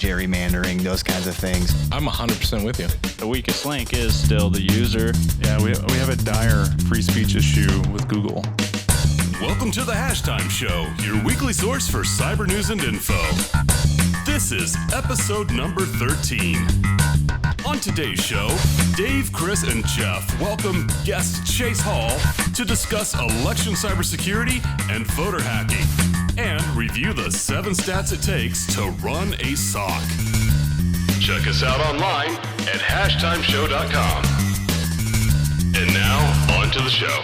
gerrymandering, those kinds of things. I'm 100% with you. The weakest link is still the user. Yeah, we have a dire free speech issue with Google. Welcome to the Hashtime Show, your weekly source for cyber news and info. This is episode number 13. On today's show, Dave, Chris, and Jeff welcome guest Chase Hall to discuss election cybersecurity and voter hacking, and review the 7 stats it takes to run a SOC. Check us out online at hashtimeshow.com. And now, on to the show.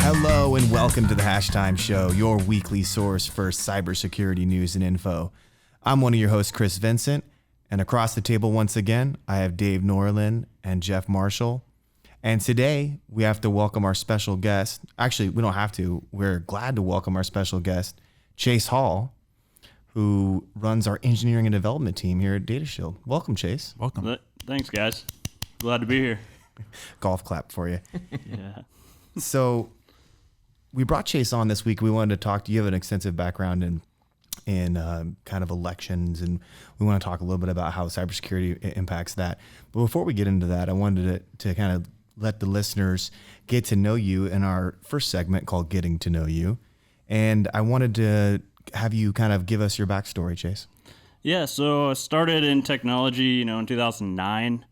Hello and welcome to the Hashtime Show, your weekly source for cybersecurity news and info. I'm one of your hosts, Chris Vincent, and across the table once again, I have Dave Norlin and Jeff Marshall. And today, we have to welcome our special guest. Actually, we don't have to. We're glad to welcome our special guest, Chase Hall, who runs our engineering and development team here at Data Shield. Welcome, Chase. Welcome. Thanks, guys. Glad to be here. Golf clap for you. Yeah. So we brought Chase on this week. We wanted to talk to you. You have an extensive background in kind of elections, and we want to talk a little bit about how cybersecurity impacts that. But before we get into that, I wanted to kind of let the listeners get to know you in our first segment called Getting to Know You. And I wanted to have you kind of give us your backstory, Chase. Yeah, so I started in technology, in 2009,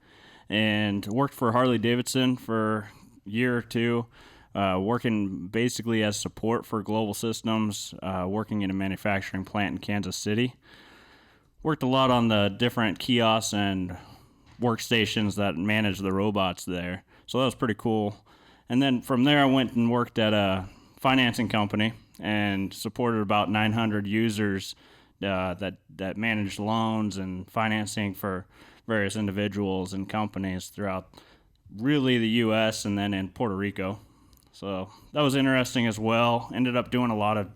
and worked for Harley-Davidson for a year or two, working basically as support for global systems, working in a manufacturing plant in Kansas City. Worked a lot on the different kiosks and workstations that manage the robots there. So that was pretty cool. And then from there, I went and worked at a financing company and supported about 900 users that managed loans and financing for various individuals and companies throughout really the U.S. and then in Puerto Rico. So that was interesting as well. Ended up doing a lot of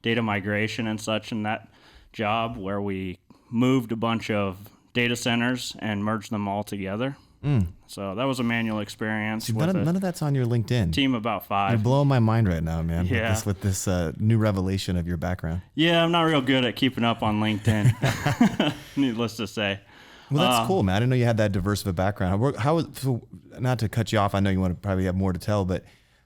data migration and such in that job, where we moved a bunch of data centers and merged them all together. So that was a manual experience. See, none of that's on your LinkedIn. Team about 5. You're blowing my mind right now, man. Yeah. With this new revelation of your background. Yeah, I'm not real good at keeping up on LinkedIn. Needless to say. Well, that's cool, man. I didn't know you had that diverse of a background. So not to cut you off, I know you want to probably have more to tell, but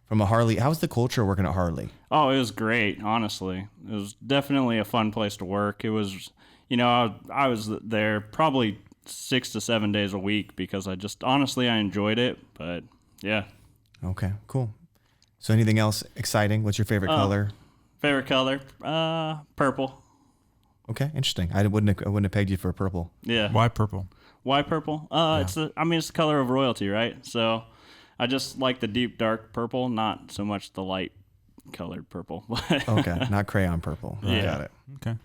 from a Harley, how's the culture working at Harley? Oh, it was great, honestly. It was definitely a fun place to work. It was, I was there probably 6 to 7 days a week because I enjoyed it, but yeah. Okay, cool. So anything else exciting? What's your favorite color? Favorite color? Purple. Okay, interesting. I wouldn't have pegged you for purple. Yeah. Why purple? Why purple? It's the color of royalty, right? So I just like the deep dark purple, not so much the light colored purple. Okay, not crayon purple. Yeah. Got it. Okay.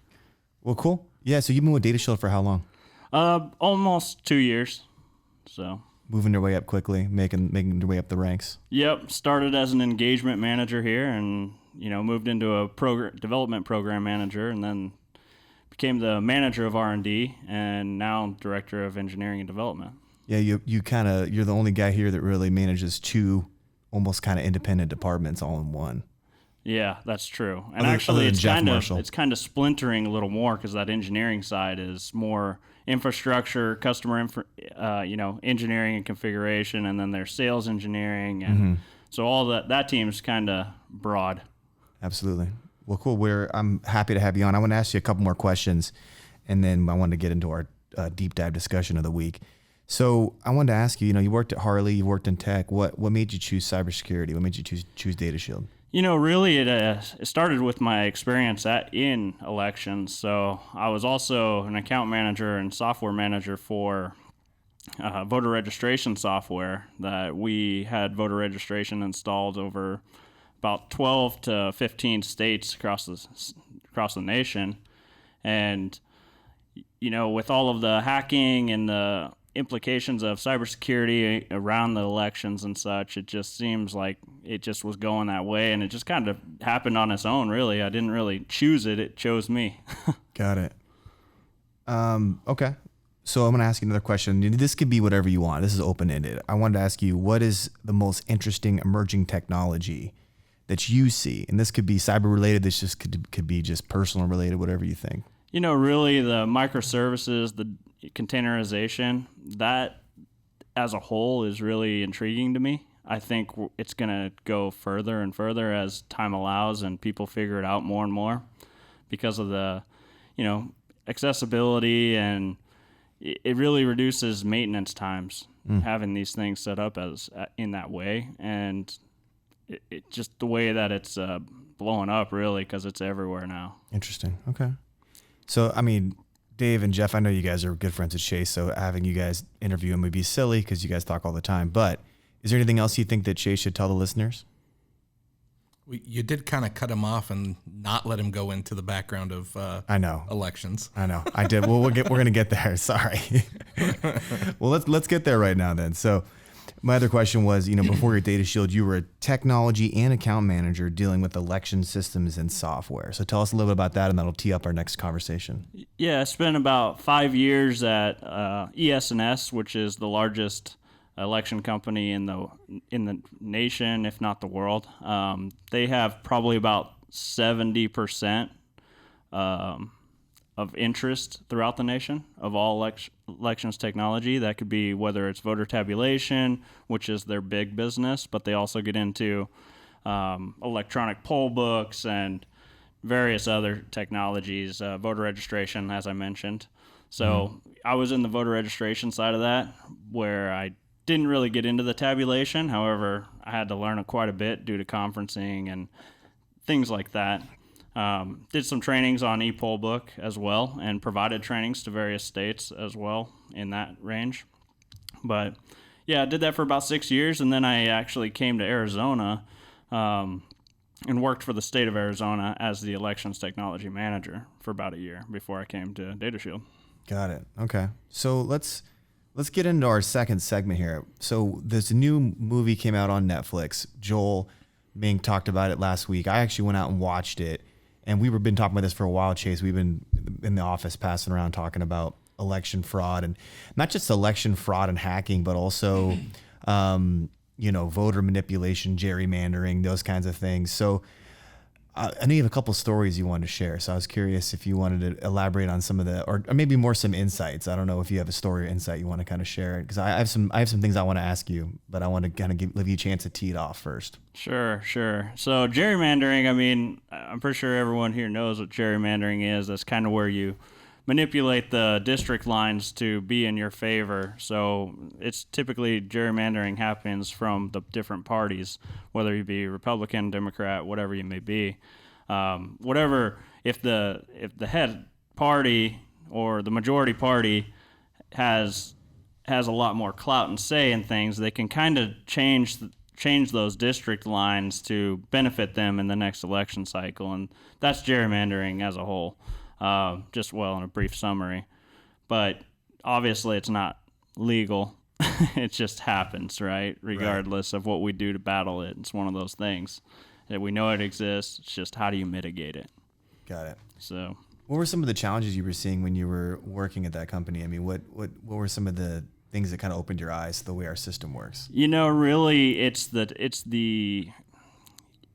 Well, cool. Yeah, so you've been with Data Shield for how long? Almost 2 years. So moving your way up quickly, making your way up the ranks. Yep, started as an engagement manager here, and moved into a development program manager, and then became the manager of R&D, and now director of engineering and development. Yeah, you're the only guy here that really manages 2 almost kind of independent departments all in one. Yeah, that's true. And actually, it's kind of splintering a little more because that engineering side is more infrastructure, customer engineering and configuration, and then there's sales engineering, and so all that team's kind of broad. Absolutely. Well, cool. I'm happy to have you on. I want to ask you a couple more questions, and then I want to get into our deep dive discussion of the week. So I wanted to ask you, you worked at Harley, you worked in tech. What made you choose cybersecurity? What made you choose Data Shield? Really, it started with my experience in elections. So I was also an account manager and software manager for voter registration software that we had voter registration installed over about 12 to 15 states across the nation. And, with all of the hacking and the implications of cybersecurity around the elections and such, it just seems like it just was going that way, and it just kind of happened on its own, really. I didn't really choose it. It chose me. Got it. Okay. So I'm going to ask you another question. This could be whatever you want. This is open-ended. I wanted to ask you, what is the most interesting emerging technology that you see? And this could be cyber-related. This just could be just personal related, whatever you think. Really the microservices, the containerization, that as a whole is really intriguing to me. I think it's going to go further and further as time allows and people figure it out more and more because of the, accessibility, and it really reduces maintenance times having these things set up as in that way. And it just the way that it's blowing up really because it's everywhere now. Interesting. Okay. So, Dave and Jeff, I know you guys are good friends with Chase, so having you guys interview him would be silly because you guys talk all the time. But is there anything else you think that Chase should tell the listeners? You did kind of cut him off and not let him go into the background of elections. I know. I did. Well, we're going to get there. Sorry. Well, let's get there right now then. So my other question was, before your Data Shield, you were a technology and account manager dealing with election systems and software. So tell us a little bit about that, and that'll tee up our next conversation. Yeah, I spent about 5 years at ES&S, which is the largest election company in the nation, if not the world. They have probably about 70% of interest throughout the nation of all elections technology. That could be whether it's voter tabulation, which is their big business, but they also get into electronic poll books and various other technologies, voter registration, as I mentioned. So I was in the voter registration side of that, where I didn't really get into the tabulation. However, I had to learn quite a bit due to conferencing and things like that. Did some trainings on ePoll book as well, and provided trainings to various states as well in that range. But yeah, I did that for about 6 years, and then I actually came to Arizona and worked for the state of Arizona as the elections technology manager for about a year before I came to Data Shield. Got it. Okay. So let's get into our second segment here. So this new movie came out on Netflix. Joel Mink talked about it last week. I actually went out and watched it, and we've been talking about this for a while, Chase. We've been in the office passing around talking about election fraud, and not just election fraud and hacking, but also, voter manipulation, gerrymandering, those kinds of things. So I know you have a couple stories you wanted to share, so I was curious if you wanted to elaborate on some of the, or maybe more some insights. I don't know if you have a story or insight you want to kind of share, because I have some things I want to ask you, but I want to kind of give you a chance to tee it off first. Sure. So gerrymandering, I'm pretty sure everyone here knows what gerrymandering is. That's kind of where you manipulate the district lines to be in your favor. So it's typically gerrymandering happens from the different parties, whether you be Republican, Democrat, whatever you may be. If the head party or the majority party has a lot more clout and say in things, they can kind of change those district lines to benefit them in the next election cycle, and that's gerrymandering as a whole. In a brief summary. But obviously it's not legal. It just happens, right? Regardless of what we do to battle it. It's one of those things that we know it exists. It's just how do you mitigate it? Got it. So what were some of the challenges you were seeing when you were working at that company? I mean, what were some of the things that kind of opened your eyes to the way our system works? Really, it's the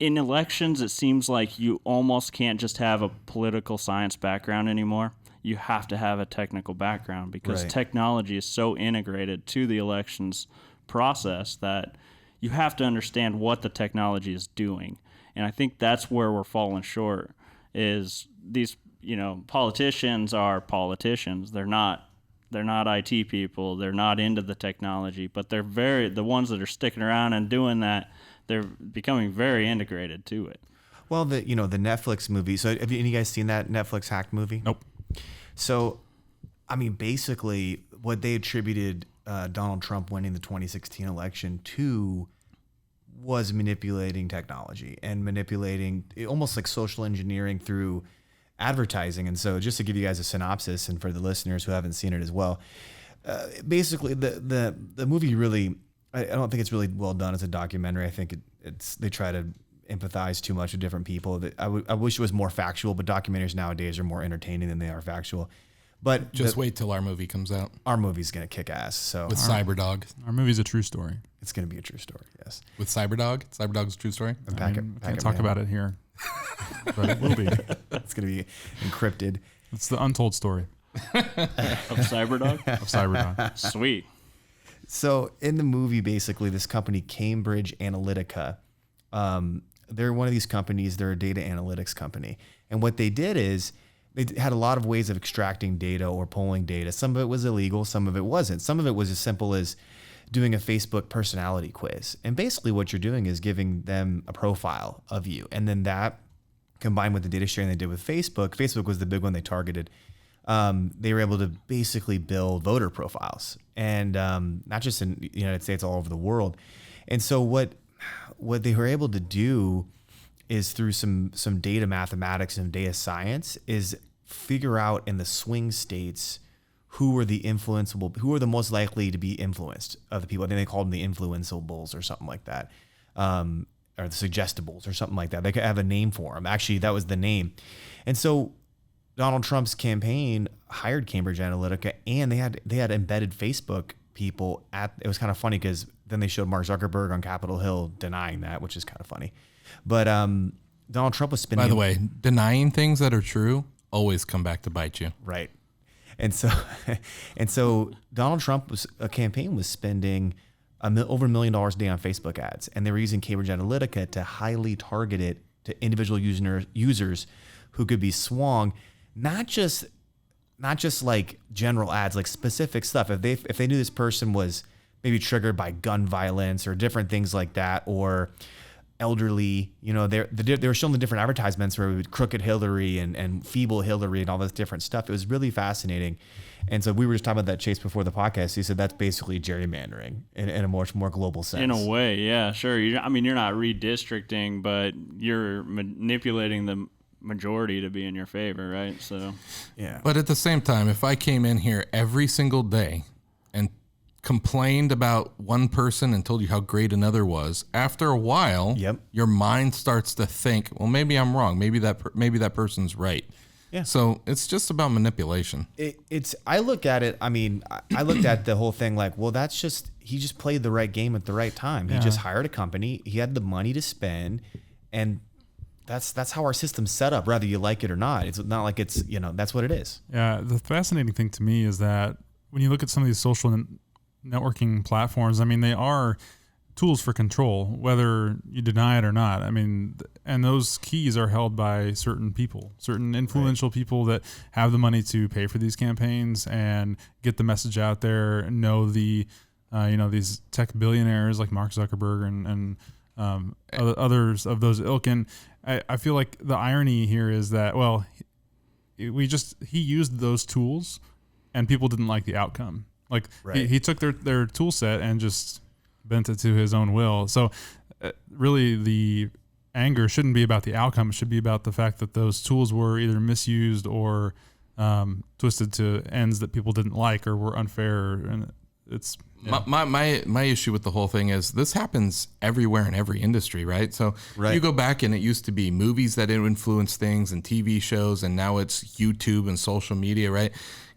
in elections, it seems like you almost can't just have a political science background anymore. You have to have a technical background because technology is so integrated to the elections process that you have to understand what the technology is doing. And I think that's where we're falling short is these, politicians are politicians. They're not IT people. They're not into the technology, but they're the ones that are sticking around and doing that, they're becoming very integrated to it. Well, the Netflix movie. So have you guys seen that Netflix hacked movie? Nope. So, basically what they attributed Donald Trump winning the 2016 election to was manipulating technology and manipulating almost like social engineering through advertising. And so just to give you guys a synopsis and for the listeners who haven't seen it as well, basically the movie really, I don't think it's really well done as a documentary. I think they try to empathize too much with different people. I wish it was more factual, but documentaries nowadays are more entertaining than they are factual. But just wait till our movie comes out. Our movie's going to kick ass. So with Cyberdog. Our movie's a true story. It's going to be a true story, yes. With Cyberdog? Cyberdog's a true story? Can't talk about it here, but it will be. It's going to be encrypted. It's the untold story of Cyberdog. of Cyberdog. Sweet. So in the movie, basically, this company, Cambridge Analytica, they're one of these companies. They're a data analytics company. And what they did is they had a lot of ways of extracting data or pulling data. Some of it was illegal. Some of it wasn't. Some of it was as simple as doing a Facebook personality quiz. And basically what you're doing is giving them a profile of you. And then that combined with the data sharing they did with Facebook was the big one they targeted. They were able to basically build voter profiles, and not just in the United States, all over the world. And so what they were able to do is through some data mathematics and data science is figure out in the swing states who are the most likely to be influenced of the people. I think they called them the influenceables or something like that, or the suggestibles or something like that. They could have a name for them. Actually, that was the name. And so Donald Trump's campaign hired Cambridge Analytica, and they had embedded Facebook people it was kind of funny because then they showed Mark Zuckerberg on Capitol Hill denying that, which is kind of funny. But Donald Trump was spending. By the way, denying things that are true always come back to bite you. Right. And so Donald Trump's campaign was spending over $1 million a day on Facebook ads, and they were using Cambridge Analytica to highly target it to individual users who could be swung. Not just like general ads, like specific stuff. If they knew this person was maybe triggered by gun violence or different things like that, or elderly, they were showing the different advertisements where it would crooked Hillary and feeble Hillary and all this different stuff. It was really fascinating. And so we were just talking about that, Chase, before the podcast. He said that's basically gerrymandering in a much more global sense. In a way, yeah, sure. You're not redistricting, but you're manipulating the majority to be in your favor, right? So, yeah. But at the same time, if I came in here every single day and complained about one person and told you how great another was, after a while, your mind starts to think, well, maybe I'm wrong. Maybe that person's right. Yeah. So it's just about manipulation. I look at it. I mean, I looked at the whole thing like, well, he just played the right game at the right time. He just hired a company. He had the money to spend, and that's how our system's set up, whether you like it or not. It's not like it's, that's what it is. Yeah. The fascinating thing to me is that when you look at some of these social networking platforms, I mean, they are tools for control, whether you deny it or not. I mean, and those keys are held by certain people, certain influential people that have the money to pay for these campaigns and get the message out there, know these tech billionaires like Mark Zuckerberg and others of those ilk. And I feel like the irony here is that, well, he used those tools and people didn't like the outcome. Like he took their tool set and just bent it to his own will. So really the anger shouldn't be about the outcome. It should be about the fact that those tools were either misused or twisted to ends that people didn't like or were unfair. And it's my issue with the whole thing is this happens everywhere in every industry, right? So you go back and it used to be movies that influence things and TV shows, and now it's YouTube and social media, right?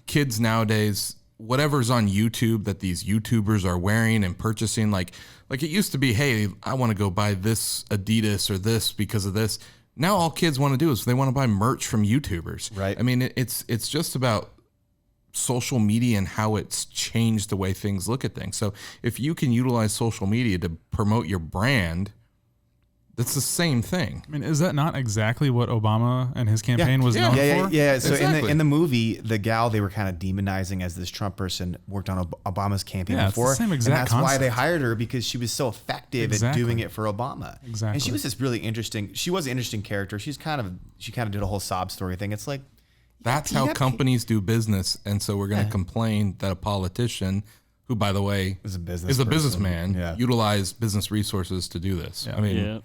Kids nowadays, whatever's on YouTube that these YouTubers are wearing and purchasing, like it used to be, hey, I want to go buy this Adidas or this because of this. Now all kids want to do is they want to buy merch from YouTubers. Right. I mean, it's just about social media and how it's changed the way things look at things. So if you can utilize social media to promote your brand, that's the same thing. I mean, is that not exactly what Obama and his campaign was known for? Yeah. So in the movie, the gal they were kind of demonizing as this Trump person worked on Obama's campaign before. It's the same exact and that's concept. why they hired her, because she was so effective at doing it for Obama. Exactly. And she was this really interesting. She was an interesting character. She kind of did a whole sob story thing. It's like that's how companies do business, and so we're going to complain that a politician, who by the way is a businessman, utilize business resources to do this. I mean.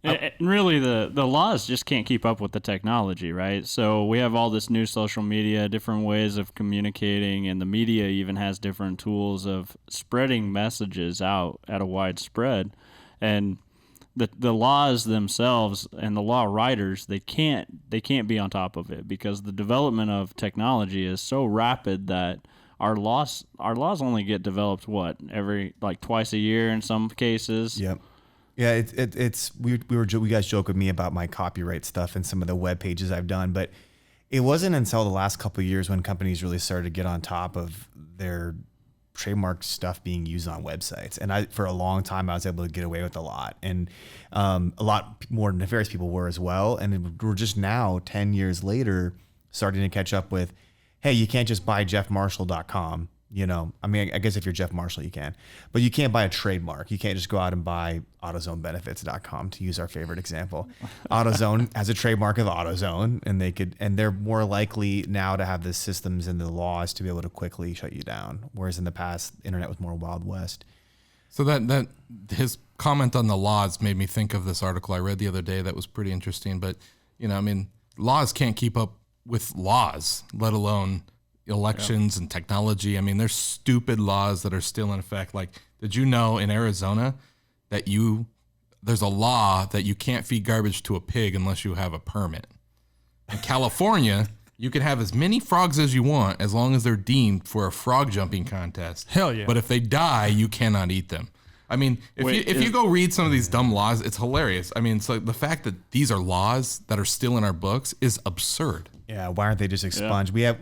And really, the laws just can't keep up with the technology, right? So we have all this new social media, different ways of communicating, and the media even has different tools of spreading messages out at a wide spread. And the laws themselves and the law writers, they can't be on top of it, because the development of technology is so rapid that our laws only get developed every twice a year in some cases. Yep. Yeah, you guys joke with me about my copyright stuff and some of the web pages I've done, but It wasn't until the last couple of years when companies really started to get on top of their trademark stuff being used on websites. And for a long time, I was able to get away with a lot. And a lot more nefarious people were as well. And we're just now, 10 years later, starting to catch up with, hey, you can't just buy jeffmarshall.com. You know, I mean, I guess if you're Jeff Marshall, you can, but you can't buy a trademark. You can't just go out and buy AutoZoneBenefits.com, to use our favorite example. AutoZone has a trademark of AutoZone, and they're more likely now to have the systems and the laws to be able to quickly shut you down. Whereas in the past, the internet was more Wild West. So that his comment on the laws made me think of this article I read the other day that was pretty interesting. But, you know, I mean, laws can't keep up with laws, let alone elections and technology. I mean, there's stupid laws that are still in effect. Like, did you know in Arizona that there's a law that you can't feed garbage to a pig unless you have a permit? In California, you can have as many frogs as you want as long as they're deemed for a frog jumping contest. Hell yeah. But if they die, you cannot eat them. I mean, if you go read some of these dumb laws, it's hilarious. I mean, it's like the fact that these are laws that are still in our books is absurd. Yeah, why aren't they just expunged? Yeah.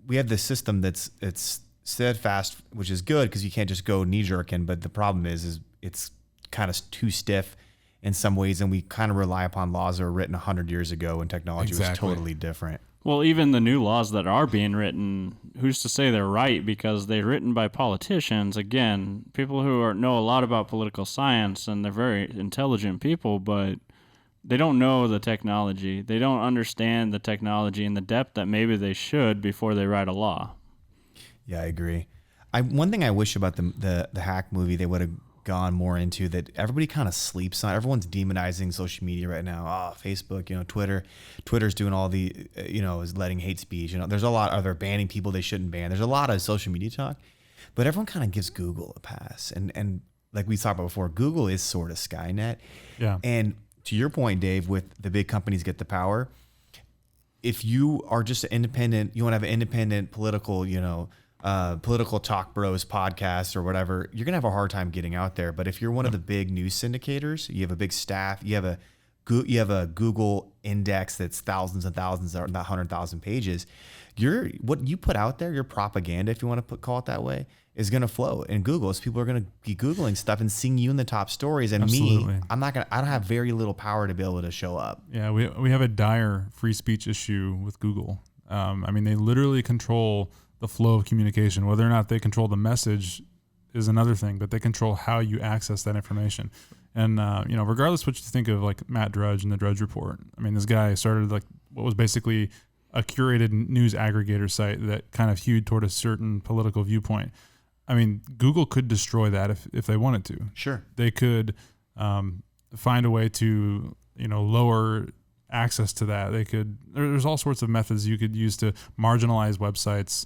We have this system it's steadfast, which is good because you can't just go knee jerking. But the problem is it's kind of too stiff in some ways, and we kind of rely upon laws that were written 100 years ago when technology was totally different. Well, even the new laws that are being written, who's to say they're right? Because they're written by politicians. Again, people who know a lot about political science, and they're very intelligent people, but they don't know the technology. They don't understand the technology in the depth that maybe they should before they write a law. Yeah, I agree. One thing I wish about the hack movie they would have gone more into, that everybody kind of sleeps on. Everyone's demonizing social media right now. Oh, Facebook, Twitter's doing all the, is letting hate speech. There's a lot of they're banning people they shouldn't ban. There's a lot of social media talk, but everyone kind of gives Google a pass. And like we talked about before, Google is sort of Skynet. Yeah. And to your point, Dave, with the big companies get the power, if you are just an independent, you want to have an independent political, political talk bros podcast or whatever, you're going to have a hard time getting out there. But if you're one of the big news syndicators, you have a big staff, you have a Google index that's thousands and thousands, or not 100,000 pages, what you put out there, your propaganda, if you want to call it that way, is going to flow in Google. So people are going to be Googling stuff and seeing you in the top stories. And Absolutely. I don't have very little power to be able to show up. Yeah, we have a dire free speech issue with Google. I mean, they literally control the flow of communication. Whether or not they control the message is another thing, but they control how you access that information. And, regardless what you think of like Matt Drudge and the Drudge Report, I mean, this guy started like what was basically a curated news aggregator site that kind of hewed toward a certain political viewpoint. I mean, Google could destroy that if they wanted to. Sure. They could find a way to, lower access to that. There's all sorts of methods you could use to marginalize websites,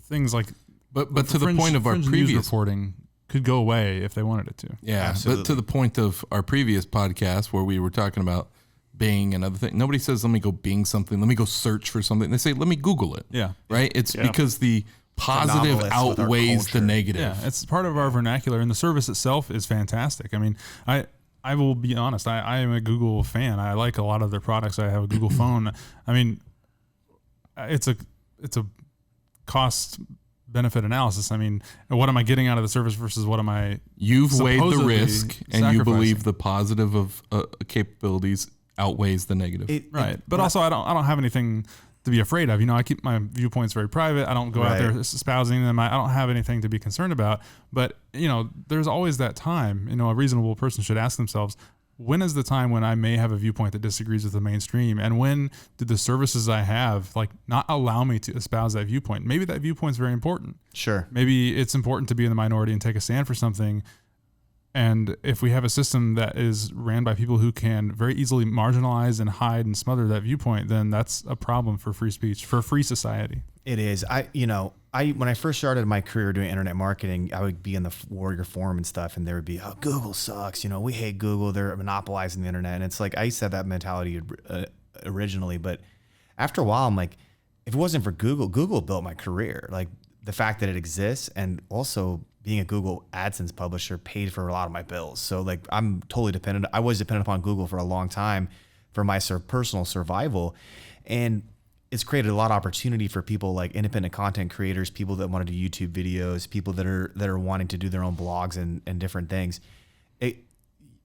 things like. But to the point of our previous news reporting could go away if they wanted it to. Yeah. Absolutely. But to the point of our previous podcast where we were talking about Bing and other things, nobody says, let me go Bing something. Let me go search for something. They say, let me Google it. Yeah. Right. It's because the positive outweighs the negative. Yeah, it's part of our vernacular, and the service itself is fantastic. I mean, I will be honest, I am a Google fan. I like a lot of their products. I have a Google phone. I mean, it's a cost benefit analysis. I mean, what am I getting out of the service versus what am I You've weighed the risk, and you believe the positive of capabilities outweighs the negative. But also I don't have anything to be afraid of. I keep my viewpoints very private. I don't go out there espousing them. I don't have anything to be concerned about. But, there's always that time, a reasonable person should ask themselves, when is the time when I may have a viewpoint that disagrees with the mainstream? And when did the services I have not allow me to espouse that viewpoint? Maybe that viewpoint's very important. Sure. Maybe it's important to be in the minority and take a stand for something. And if we have a system that is ran by people who can very easily marginalize and hide and smother that viewpoint, then that's a problem for free speech, for a free society. It is. When I first started my career doing internet marketing, I would be in the Warrior Forum and stuff, and there would be, oh, Google sucks. We hate Google. They're monopolizing the internet. And it's like, I used to have that mentality originally, but after a while, I'm like, if it wasn't for Google built my career. Like the fact that it exists, and also being a Google AdSense publisher paid for a lot of my bills. So I'm totally dependent. I was dependent upon Google for a long time for my personal survival. And it's created a lot of opportunity for people like independent content creators, people that want to do YouTube videos, people that are wanting to do their own blogs and different things. But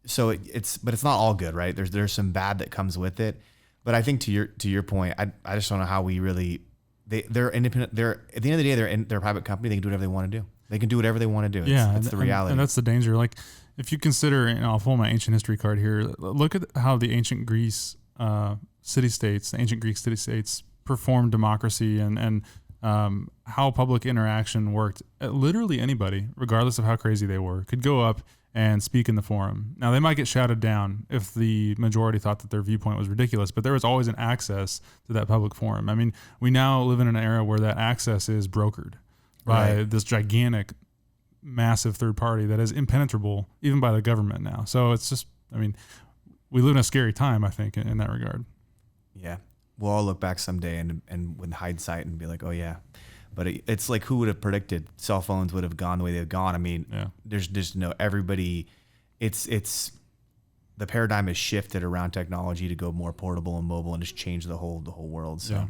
it's not all good, right? There's some bad that comes with it. But I think to your point, I just don't know how we really, they're independent. They're at the end of the day, they're a private company. They can do whatever they want to do. They can do whatever they want to do. It's the reality. And that's the danger. Like if you consider, I'll pull my ancient history card here. Look at how the ancient Greece city-states, the ancient Greek city-states performed democracy and how public interaction worked. Literally anybody, regardless of how crazy they were, could go up and speak in the forum. Now, they might get shouted down if the majority thought that their viewpoint was ridiculous, but there was always an access to that public forum. I mean, we now live in an era where that access is brokered by this gigantic, massive third party that is impenetrable even by the government now. So it's just, we live in a scary time, I think, in that regard. Yeah. We'll all look back someday and with hindsight and be like, oh yeah. But it's like, who would have predicted cell phones would have gone the way they've gone? There's just everybody, it's the paradigm has shifted around technology to go more portable and mobile and just change the whole world. So,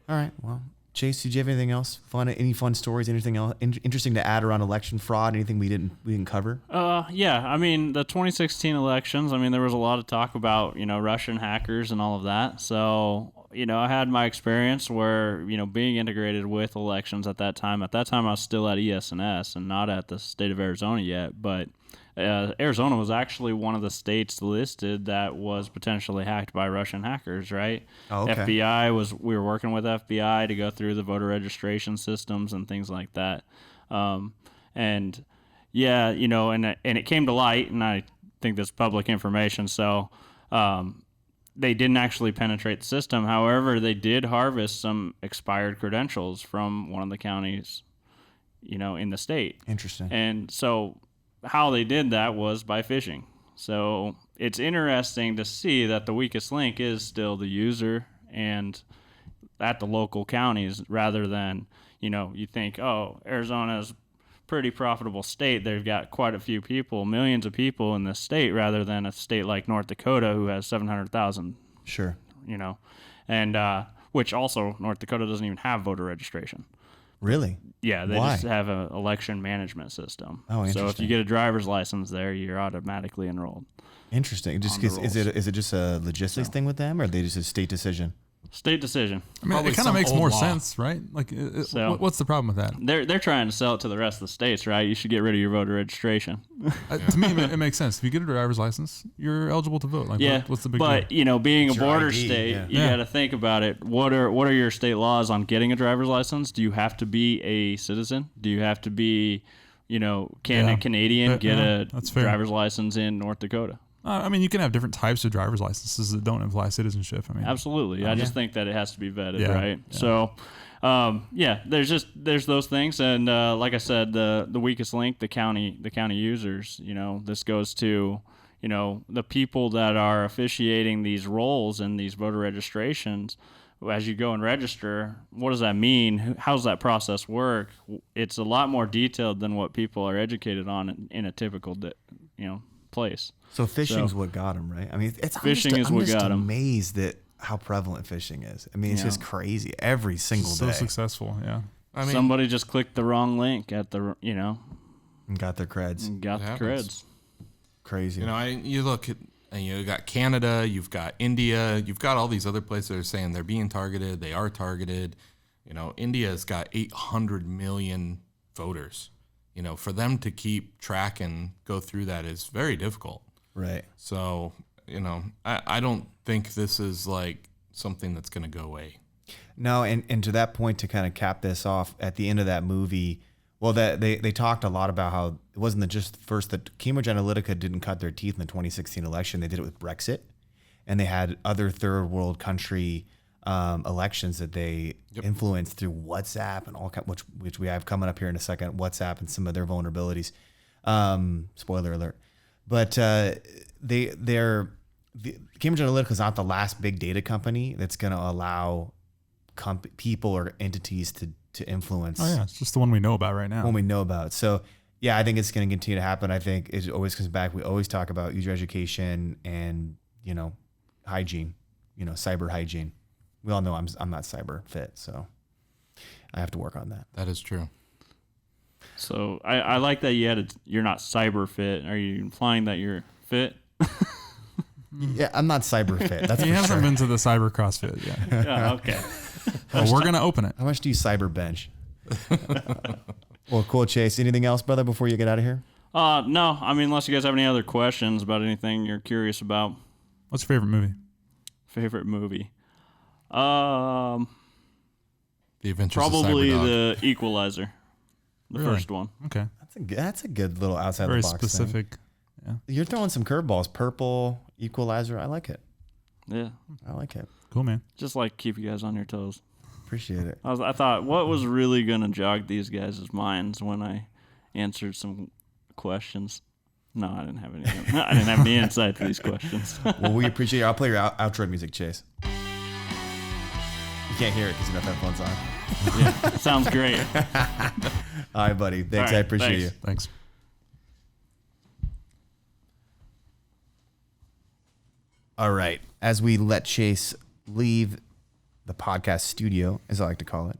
All right. Well, Chase, did you have anything else fun? Any fun stories? Anything else interesting to add around election fraud? Anything we didn't cover? Yeah. The 2016 elections. There was a lot of talk about Russian hackers and all of that. So I had my experience where being integrated with elections at that time. At that time, I was still at ES&S and not at the state of Arizona yet. But Arizona was actually one of the states listed that was potentially hacked by Russian hackers, right? Oh, okay. We were working with FBI to go through the voter registration systems and things like that. And it came to light, and I think that's public information. So they didn't actually penetrate the system. However, they did harvest some expired credentials from one of the counties, in the state. Interesting. And so how they did that was by phishing. So it's interesting to see that the weakest link is still the user and at the local counties rather than, you think, oh, Arizona's pretty profitable state. They've got quite a few people, millions of people in this state rather than a state like North Dakota who has 700,000. Sure. And which also North Dakota doesn't even have voter registration. Really? Yeah, they Why? just have an election management system. Oh, interesting. So if you get a driver's license there, you're automatically enrolled. Interesting. Just is it just a logistics thing with them, or are they just a state decision? State decision. It kind of makes more sense, right? Like, what's the problem with that? They're trying to sell it to the rest of the states, right? You should get rid of your voter registration. To me, it makes sense. If you get a driver's license, you're eligible to vote. Like, what's the big deal? But being It's a your border ID, state, you got to think about it. What are your state laws on getting a driver's license? Do you have to be a citizen? Do you have to be, Canadian? Get a driver's license in North Dakota? You can have different types of driver's licenses that don't imply citizenship. Absolutely. I just think that it has to be vetted, right? Yeah. So, there's those things, and like I said, the weakest link, the county users. This goes to the people that are officiating these roles in these voter registrations. As you go and register, what does that mean? How does that process work? It's a lot more detailed than what people are educated on in a typical place. So phishing's what got them, right? Phishing is what got them. I'm amazed at how prevalent phishing is. It's just crazy every single day. So successful, yeah. Somebody just clicked the wrong link at the, and got their creds. Crazy. You look at, you got Canada, you've got India, you've got all these other places that are saying they're being targeted, they are targeted. India's got 800 million voters. For them to keep track and go through that is very difficult. Right. So, I don't think this is like something that's going to go away. No, and to that point, to kind of cap this off, at the end of that movie, well, that they talked a lot about how it wasn't just first that Cambridge Analytica didn't cut their teeth in the 2016 election. They did it with Brexit, and they had other third world country elections that they influenced through WhatsApp and all which we have coming up here in a second. WhatsApp and some of their vulnerabilities. Spoiler alert. But Cambridge Analytica is not the last big data company that's going to allow people or entities to influence. Oh yeah, it's just the one we know about right now. One we know about. So yeah, I think it's going to continue to happen. I think it always comes back. We always talk about user education and hygiene, cyber hygiene. we all know I'm not cyber fit, so I have to work on that. That is true. So I like that you're not cyber fit. Are you implying that you're fit? Yeah, I'm not cyber fit. That's He for hasn't sure. been to the cyber CrossFit yet. Yeah, okay. Well, we're gonna open it. How much do you cyber bench? Well, cool, Chase. Anything else, brother, before you get out of here? No. I mean, unless you guys have any other questions about anything you're curious about. What's your favorite movie? Favorite movie? The Adventures Probably of Cyberdog. The Equalizer. The Really? first one. Okay, That's a good little outside very the box specific. thing. You're throwing some curveballs. Purple Equalizer. I like it. Yeah. I like it. Cool, man. Just like keep you guys on your toes. Appreciate it. I thought, what was really going to jog these guys' minds when I answered some questions? No, I didn't have any. I didn't have any insight to these questions. Well, we appreciate it. I'll play your outro music, Chase. You can't hear it because you don't have headphones on. Yeah, sounds great. All right, buddy. Thanks. All right, I appreciate thanks. you. Thanks. All right. As we let Chase leave the podcast studio, as I like to call it,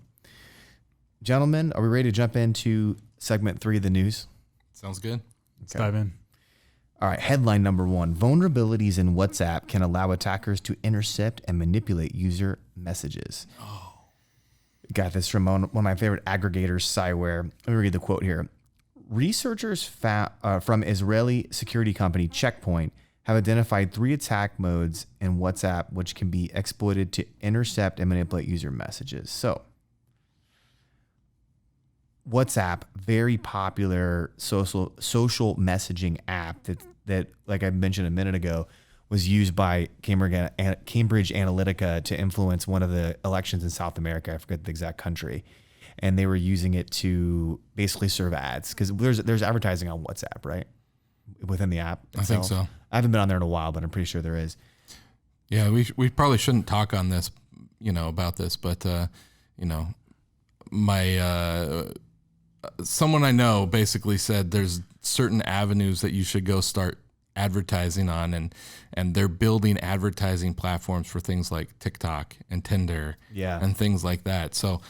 gentlemen, are we ready to jump into segment 3 of the news? Sounds good. Let's dive in. All right. Headline number 1: Vulnerabilities in WhatsApp can allow attackers to intercept and manipulate user messages. Got this from one of my favorite aggregators, Cyware. Let me read the quote here. Researchers from Israeli security company Checkpoint have identified 3 attack modes in WhatsApp which can be exploited to intercept and manipulate user messages. So, WhatsApp, very popular social messaging app that, like I mentioned a minute ago, was used by Cambridge Analytica to influence one of the elections in South America. I forget the exact country. And they were using it to basically serve ads because there's advertising on WhatsApp, right? Within the app itself. I think so. I haven't been on there in a while, but I'm pretty sure there is. Yeah, we probably shouldn't talk on this, about this, but my someone I know basically said there's certain avenues that you should go start advertising on, and they're building advertising platforms for things like TikTok and Tinder, and things like that. So,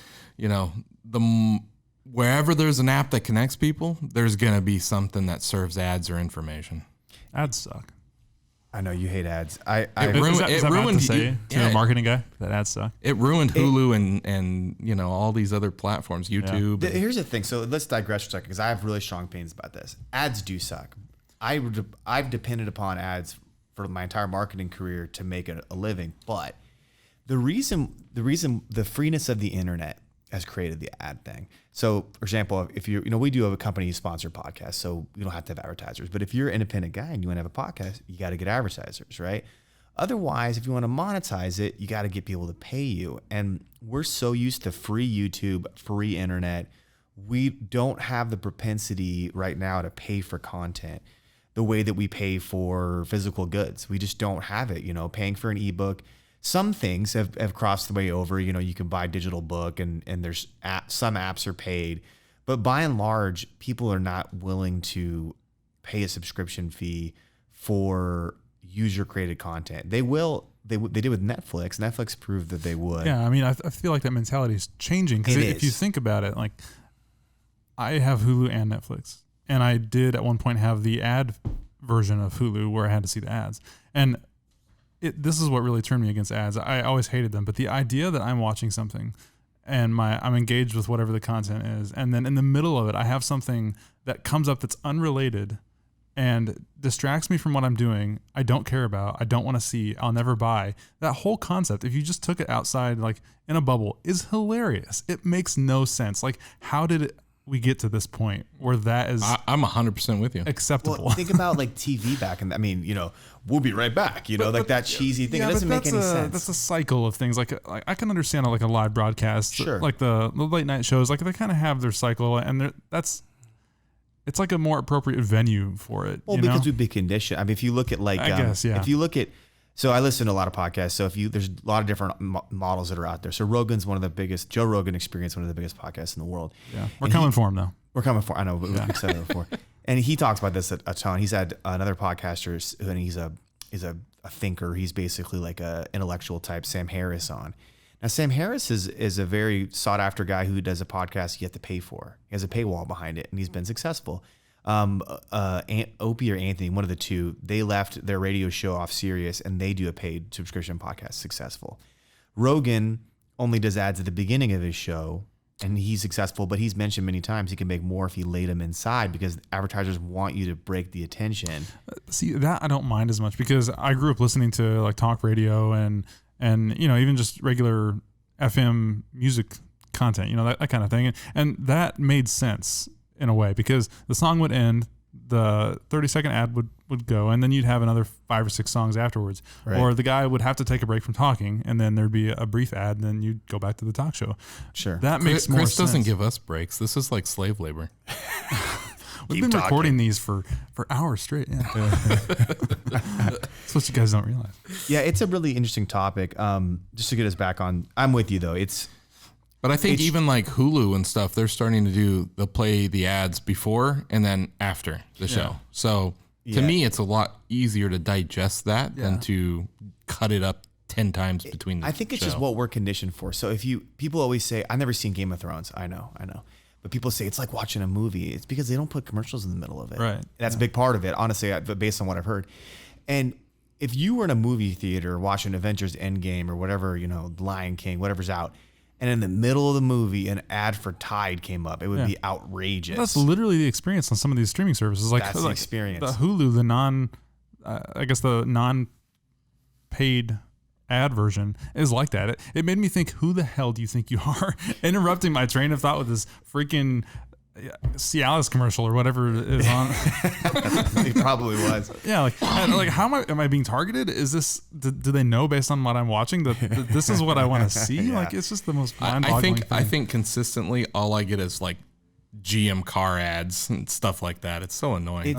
wherever there's an app that connects people, there's gonna be something that serves ads or information. Ads suck. I know you hate ads. Is that bad to say to a marketing guy that ads suck? It ruined Hulu and all these other platforms, YouTube. Here's the thing. So let's digress for a second because I have really strong opinions about this. Ads do suck. I've depended upon ads for my entire marketing career to make a living, but the freeness of the internet has created the ad thing. So, for example, if we do have a company sponsored podcast, so we don't have to have advertisers. But if you're an independent guy and you want to have a podcast, you got to get advertisers, right? Otherwise, if you want to monetize it, you got to get people to pay you. And we're so used to free YouTube, free internet. We don't have the propensity right now to pay for content the way that we pay for physical goods. We just don't have it, paying for an ebook. Some things have crossed the way over. You can buy a digital book and there's some apps are paid. But by and large, people are not willing to pay a subscription fee for user-created content. They will. They did with Netflix. Netflix proved that they would. Yeah, I mean, I feel like that mentality is changing. Because if you think about it, like, I have Hulu and Netflix. And I did at one point have the ad version of Hulu where I had to see the ads. And this is what really turned me against ads. I always hated them, but the idea that I'm watching something and I'm engaged with whatever the content is, and then in the middle of it, I have something that comes up that's unrelated and distracts me from what I'm doing, I don't care about, I don't want to see, I'll never buy. That whole concept, if you just took it outside, like in a bubble, is hilarious. It makes no sense. Like, how did we get to this point where that is I'm 100% with you. acceptable? Well, think about like TV back in, we'll be right back, like that cheesy thing. It doesn't make any sense. That's a cycle of things. Like I can understand like a live broadcast, sure. Like the late night shows, like they kind of have their cycle, and it's like a more appropriate venue for it. Well, because we've been conditioned. If you look at like, if you look at, so I listen to a lot of podcasts. So there's a lot of different models that are out there. So Rogan's one of the biggest. Joe Rogan Experience, one of the biggest podcasts in the world. Yeah, we're coming for him though. We're coming for. I know, but we've said it before. And he talks about this a ton. He's had another podcaster, and he's a thinker. He's basically like a intellectual type, Sam Harris, on. Now, Sam Harris is a very sought after guy who does a podcast you have to pay for. He has a paywall behind it, and he's been successful. Opie or Anthony, one of the two, they left their radio show off Sirius, and they do a paid subscription podcast, successful. Rogan only does ads at the beginning of his show, and he's successful, but he's mentioned many times he can make more if he laid them inside because advertisers want you to break the attention. See, that I don't mind as much because I grew up listening to like talk radio and even just regular FM music content, that kind of thing. And that made sense in a way because the song would end, the 30-second ad would go, and then you'd have another 5 or 6 songs afterwards. Right. Or the guy would have to take a break from talking, and then there'd be a brief ad, and then you'd go back to the talk show. Sure. That makes more sense. Chris doesn't give us breaks. This is like slave labor. We've been recording these for hours straight. Yeah. That's what you guys don't realize. Yeah, it's a really interesting topic. Just to get us back on, I'm with you, though. But I think even like Hulu and stuff, they're starting to they'll play the ads before and then after the show. So to me, it's a lot easier to digest that than to cut it up 10 times between the I think it's just what we're conditioned for. So people always say, I've never seen Game of Thrones. I know. But people say it's like watching a movie. It's because they don't put commercials in the middle of it. Right. That's a big part of it, honestly, based on what I've heard. And if you were in a movie theater watching Avengers Endgame or whatever, Lion King, whatever's out, and in the middle of the movie, an ad for Tide came up, it would be outrageous. That's literally the experience on some of these streaming services. That's the experience. The Hulu, the non-paid ad version is like that. It made me think, who the hell do you think you are? Interrupting my train of thought with this freaking Cialis commercial or whatever it is on. It probably was. Yeah, how am I being targeted? Is this? Do they know based on what I'm watching that this is what I want to see? Like, it's just the most mind-boggling thing. I think consistently all I get is like GM car ads and stuff like that. It's so annoying.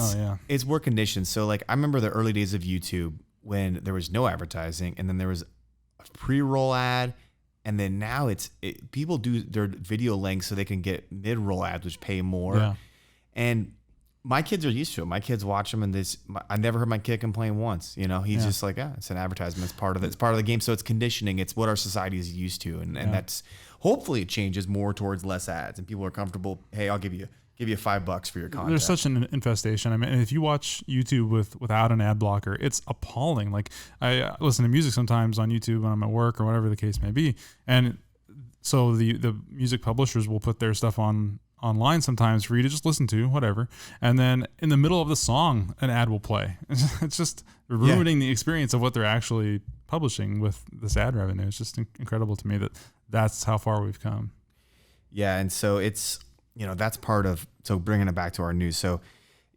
It's we're conditioned. So like I remember the early days of YouTube when there was no advertising, and then there was a pre-roll ad. And then now people do their video lengths so they can get mid-roll ads, which pay more. Yeah. And my kids are used to it. My kids watch them, and I never heard my kid complain once. He's just like, it's an advertisement. It's part of it. It's part of the game. So it's conditioning. It's what our society is used to, and that's hopefully it changes more towards less ads, and people are comfortable. Hey, I'll give you $5 for your content. There's such an infestation. I mean, if you watch YouTube without an ad blocker, it's appalling. Like I listen to music sometimes on YouTube when I'm at work or whatever the case may be. And so the music publishers will put their stuff online sometimes for you to just listen to, whatever. And then in the middle of the song, an ad will play. It's just ruining the experience of what they're actually publishing with this ad revenue. It's just incredible to me that's how far we've come. Yeah. And so it's, that's part of, so bringing it back to our news. So,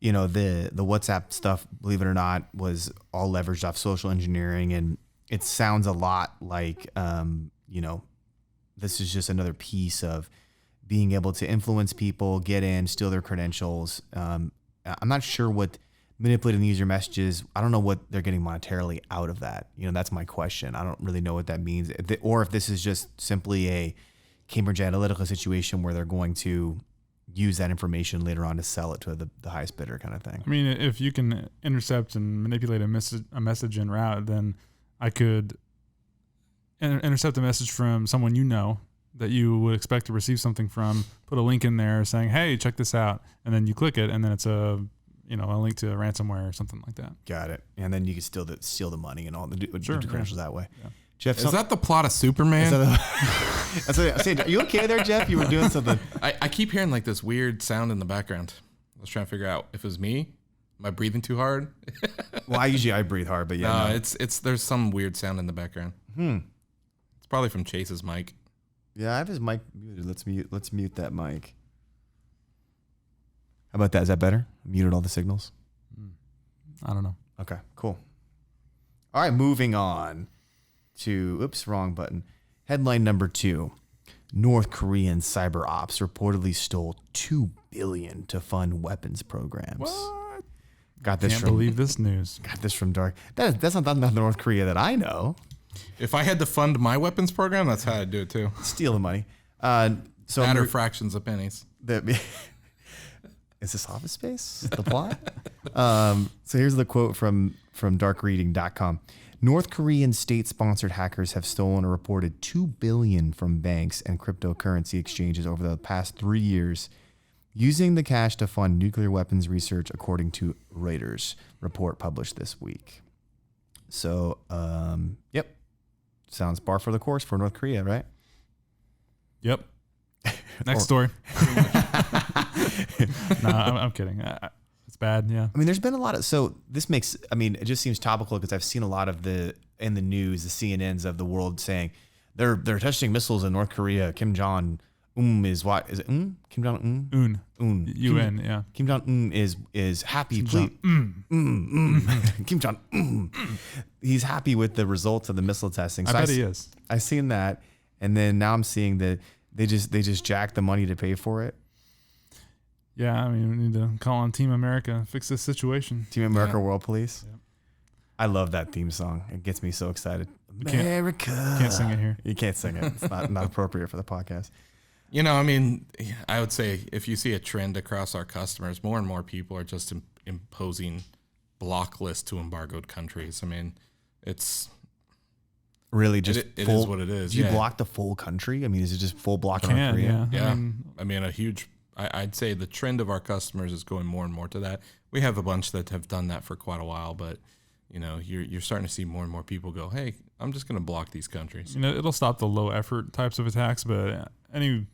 the WhatsApp stuff, believe it or not, was all leveraged off social engineering. And it sounds a lot like, this is just another piece of being able to influence people, get in, steal their credentials. I'm not sure what manipulating the user messages, I don't know what they're getting monetarily out of that. That's my question. I don't really know what that means. Or if this is just simply a Cambridge Analytica situation where they're going to use that information later on to sell it to the highest bidder kind of thing. I mean, if you can intercept and manipulate a message en route, then I could intercept a message from someone that you would expect to receive something from, put a link in there saying, hey, check this out. And then you click it, and then it's a link to a ransomware or something like that. Got it. And then you can steal the money and all the credentials that way. Yeah. Jeff, is that the plot of Superman? That's what I say. Are you okay there, Jeff? You were doing something. I keep hearing like this weird sound in the background. I was trying to figure out if it was me. Am I breathing too hard? Well, I breathe hard, but yeah. No, it's there's some weird sound in the background. It's probably from Chase's mic. Yeah, I have his mic muted. Let's mute that mic. How about that? Is that better? Muted all the signals? I don't know. Okay, cool. All right, moving on to, wrong button. Headline number 2. North Korean cyber ops reportedly stole $2 billion to fund weapons programs. What? Can't believe this news. Got this from Dark. That's not North Korea that I know. If I had to fund my weapons program, that's how I'd do it too. Steal the money. So matter fractions of pennies. Is this Office Space? The plot? So here's the quote from darkreading.com. North Korean state-sponsored hackers have stolen a reported $2 billion from banks and cryptocurrency exchanges over the past 3 years, using the cash to fund nuclear weapons research, according to Reuters report published this week. So, yep. Sounds par for the course for North Korea, right? Yep. Next story. No, I'm kidding. It's bad, yeah. I mean, there's been a lot of, so this makes, I mean, it just seems topical because I've seen a lot of in the news, the CNNs of the world saying they're testing missiles in North Korea. Kim Jong is what? Is it Kim Jong UN, yeah. Kim Jong is happy. Kim Jong He's happy with the results of the missile testing. So I bet he is. I've seen that, and then now I'm seeing that they just jacked the money to pay for it. Yeah, I mean, we need to call on Team America, fix this situation. Team America, World Police. Yep. I love that theme song. It gets me so excited. America. Can't sing it here. You can't sing it. It's not appropriate for the podcast. You know, I mean, I would say if you see a trend across our customers, more and more people are just imposing block lists to embargoed countries. I mean, it's really just it is what it is. Do you block the full country? I mean, is it just full block on Korea? Yeah. I mean, a huge. I'd say the trend of our customers is going more and more to that. We have a bunch that have done that for quite a while, but you know, you're starting to see more and more people go, "Hey, I'm just going to block these countries." You know, it'll stop the low effort types of attacks, but any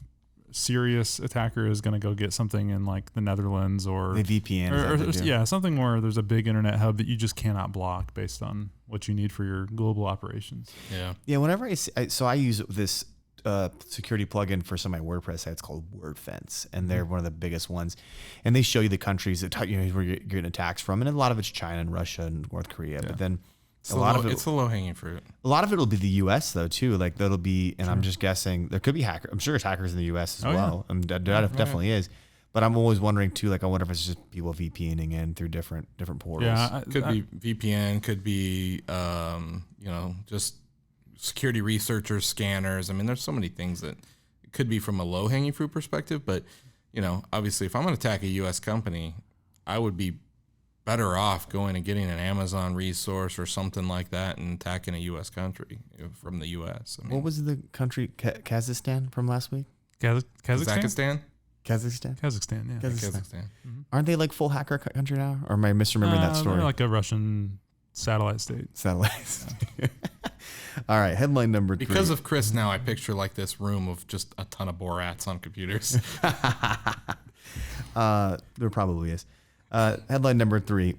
serious attacker is going to go get something in like the Netherlands or the VPN, or something where there's a big internet hub that you just cannot block based on what you need for your global operations. Yeah. Whenever I use this security plugin for some of my WordPress sites called WordFence, and they're one of the biggest ones, and they show you the countries that where you're getting attacks from, and a lot of it's China and Russia and North Korea, but then it's the low hanging fruit. A lot of it will be the U.S. though too. Like that'll be, and I'm just guessing there could be hackers. I'm sure there's hackers in the U.S. as well. Yeah. There definitely is. But I'm always wondering too. Like I wonder if it's just people VPNing in through different portals. Yeah, could be VPN. Could be just security researchers, scanners. I mean, there's so many things that it could be from a low hanging fruit perspective. But you know, obviously, if I'm going to attack a U.S. company, I would be better off going and getting an Amazon resource or something like that and attacking a U.S. country from the U.S. I mean, what was the country, Kazakhstan from last week? Kazakhstan? Kazakhstan, yeah. Kazakhstan. Mm-hmm. Aren't they like full hacker country now? Or am I misremembering that story? They're like a Russian satellite state. Satellites. Yeah. All right, headline number 3. Because of Chris now, I picture like this room of just a ton of Borats on computers. There probably is. Headline number 3,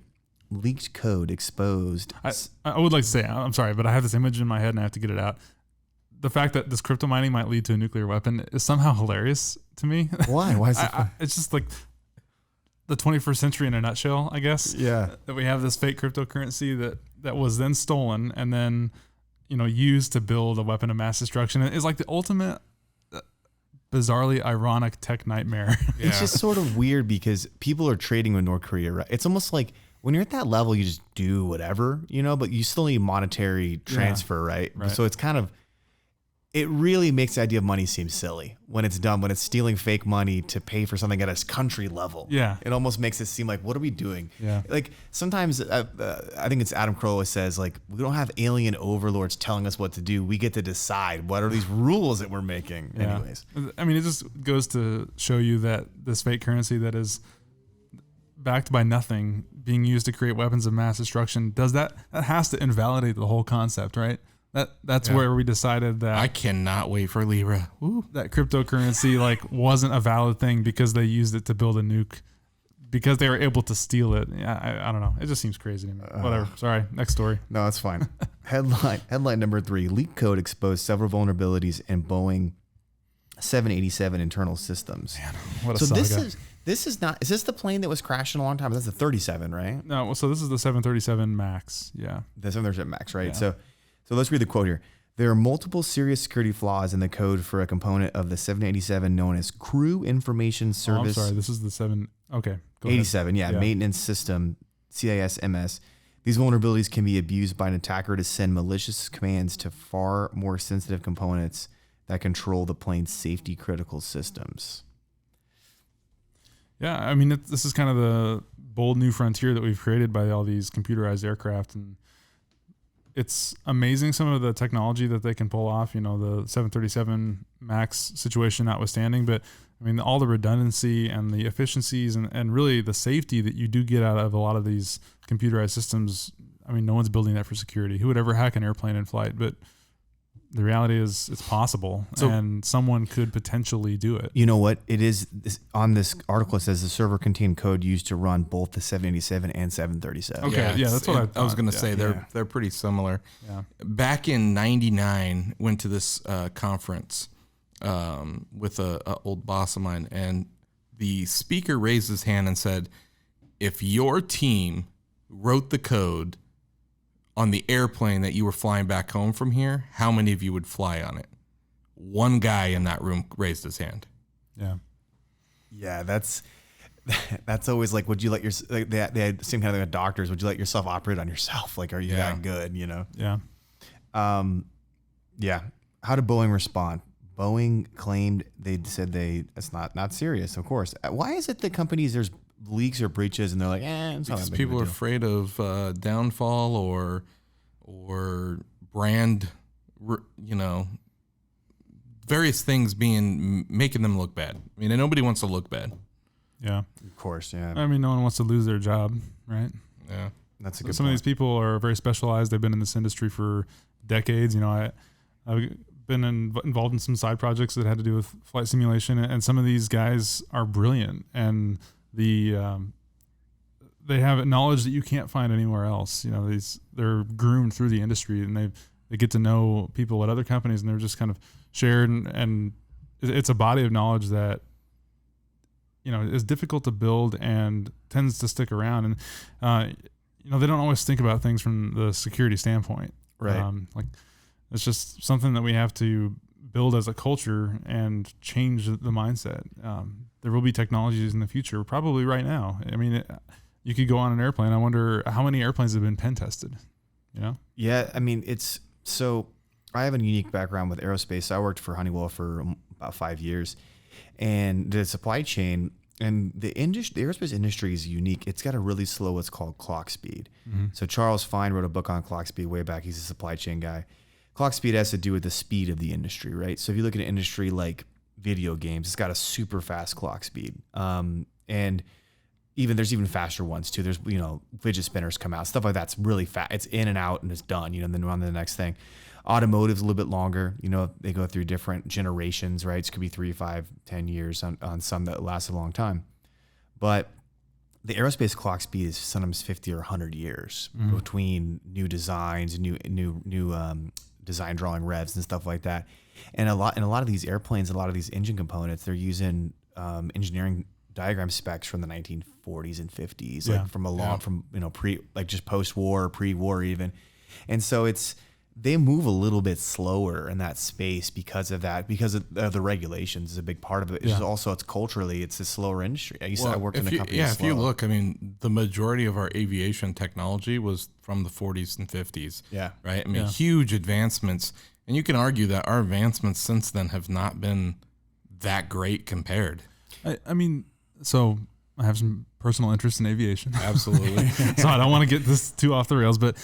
leaked code exposed. I would like to say, I'm sorry, but I have this image in my head and I have to get it out. The fact that this crypto mining might lead to a nuclear weapon is somehow hilarious to me. Why? Why is it fun? It's just like the 21st century in a nutshell, I guess. Yeah. That we have this fake cryptocurrency that was then stolen and then, used to build a weapon of mass destruction. It's like the ultimate bizarrely ironic tech nightmare. Yeah. It's just sort of weird because people are trading with North Korea, right? It's almost like when you're at that level, you just do whatever, but you still need monetary transfer, right? So it's kind of, it really makes the idea of money seem silly when it's done, when it's stealing fake money to pay for something at a country level. Yeah. It almost makes it seem like, what are we doing? Yeah. Like sometimes I think it's Adam Carolla says like, we don't have alien overlords telling us what to do. We get to decide what are these rules that we're making. Yeah. Anyways. I mean, it just goes to show you that this fake currency that is backed by nothing being used to create weapons of mass destruction that has to invalidate the whole concept, right? That's where we decided that I cannot wait for Libra. Ooh. That cryptocurrency wasn't a valid thing because they used it to build a nuke because they were able to steal it. Yeah, I don't know. It just seems crazy to me. Whatever. Sorry. Next story. No, that's fine. Headline number 3: leak code exposed several vulnerabilities in Boeing 787 internal systems. Man, what a saga. This is not. Is this the plane that was crashing a long time? That's the 37, right? No. So this is the 737 Max. Yeah. The 737 Max, right? Yeah. So let's read the quote here. There are multiple serious security flaws in the code for a component of the 787 known as Crew Information Service. I'm sorry, this is the 7. Okay. 87, yeah, maintenance system, CISMS. These vulnerabilities can be abused by an attacker to send malicious commands to far more sensitive components that control the plane's safety critical systems. Yeah, I mean, this is kind of the bold new frontier that we've created by all these computerized aircraft, and it's amazing some of the technology that they can pull off, the 737 MAX situation notwithstanding, but I mean, all the redundancy and the efficiencies and really the safety that you do get out of a lot of these computerized systems. I mean, no one's building that for security. Who would ever hack an airplane in flight? But the reality is it's possible, and someone could potentially do it. You know what? It is on this article. It says the server contained code used to run both the 787 and 737. Okay, yeah, that's what I was going to say. They're pretty similar. Yeah. Back in '99, went to this conference with a old boss of mine, and the speaker raised his hand and said, "If your team wrote the code on the airplane that you were flying back home from here, how many of you would fly on it?" One guy in that room raised his hand. Yeah, that's always like, would you let your, like, they had the same kind of like doctors, would you let yourself operate on yourself? Like, are you that good, Yeah. Yeah. How did Boeing respond? Boeing claimed it's not serious, of course. Why is it that companies, there's leaks or breaches and they're like, it's not because that big people of a are deal. afraid of downfall or brand, various things making them look bad. I mean, and nobody wants to look bad. Yeah. Of course, yeah. I mean, no one wants to lose their job, right? Yeah. That's a good Some point. of these people are very specialized. They've been in this industry for decades. I've been involved in some side projects that had to do with flight simulation, and some of these guys are brilliant, and they have knowledge that you can't find anywhere else. They're groomed through the industry, and they get to know people at other companies, and they're just kind of shared, and it's a body of knowledge that is difficult to build and tends to stick around. And they don't always think about things from the security standpoint, right? It's just something that we have to build as a culture and change the mindset. There will be technologies in the future, probably right now. I mean, you could go on an airplane. I wonder how many airplanes have been pen tested, Yeah. I mean, I have a unique background with aerospace. I worked for Honeywell for about 5 years, and the supply chain and the aerospace industry is unique. It's got a really slow, what's called clock speed. Mm-hmm. So Charles Fine wrote a book on clock speed way back. He's a supply chain guy. Clock speed has to do with the speed of the industry, right? So if you look at an industry like video games, it's got a super fast clock speed. And there's even faster ones too. There's, fidget spinners come out, stuff like that's really fast. It's in and out and it's done, and then on to the next thing. Automotive's a little bit longer. They go through different generations, right? It could be 3, 5, 10 years on some that last a long time. But the aerospace clock speed is sometimes 50 or 100 years between new designs, new design drawing revs and stuff like that. And a lot of these airplanes, a lot of these engine components, they're using engineering diagram specs from the 1940s and 50s, just post-war, pre-war even. And so they move a little bit slower in that space because of that, because of the regulations is a big part of it. It's just also, it's culturally, it's a slower industry. I worked in a company. Yeah, if you look, I mean, the majority of our aviation technology was from the 40s and 50s. Yeah. Right? I mean, huge advancements. And you can argue that our advancements since then have not been that great compared. I mean, so I have some personal interest in aviation. Absolutely. So I don't want to get this too off the rails, but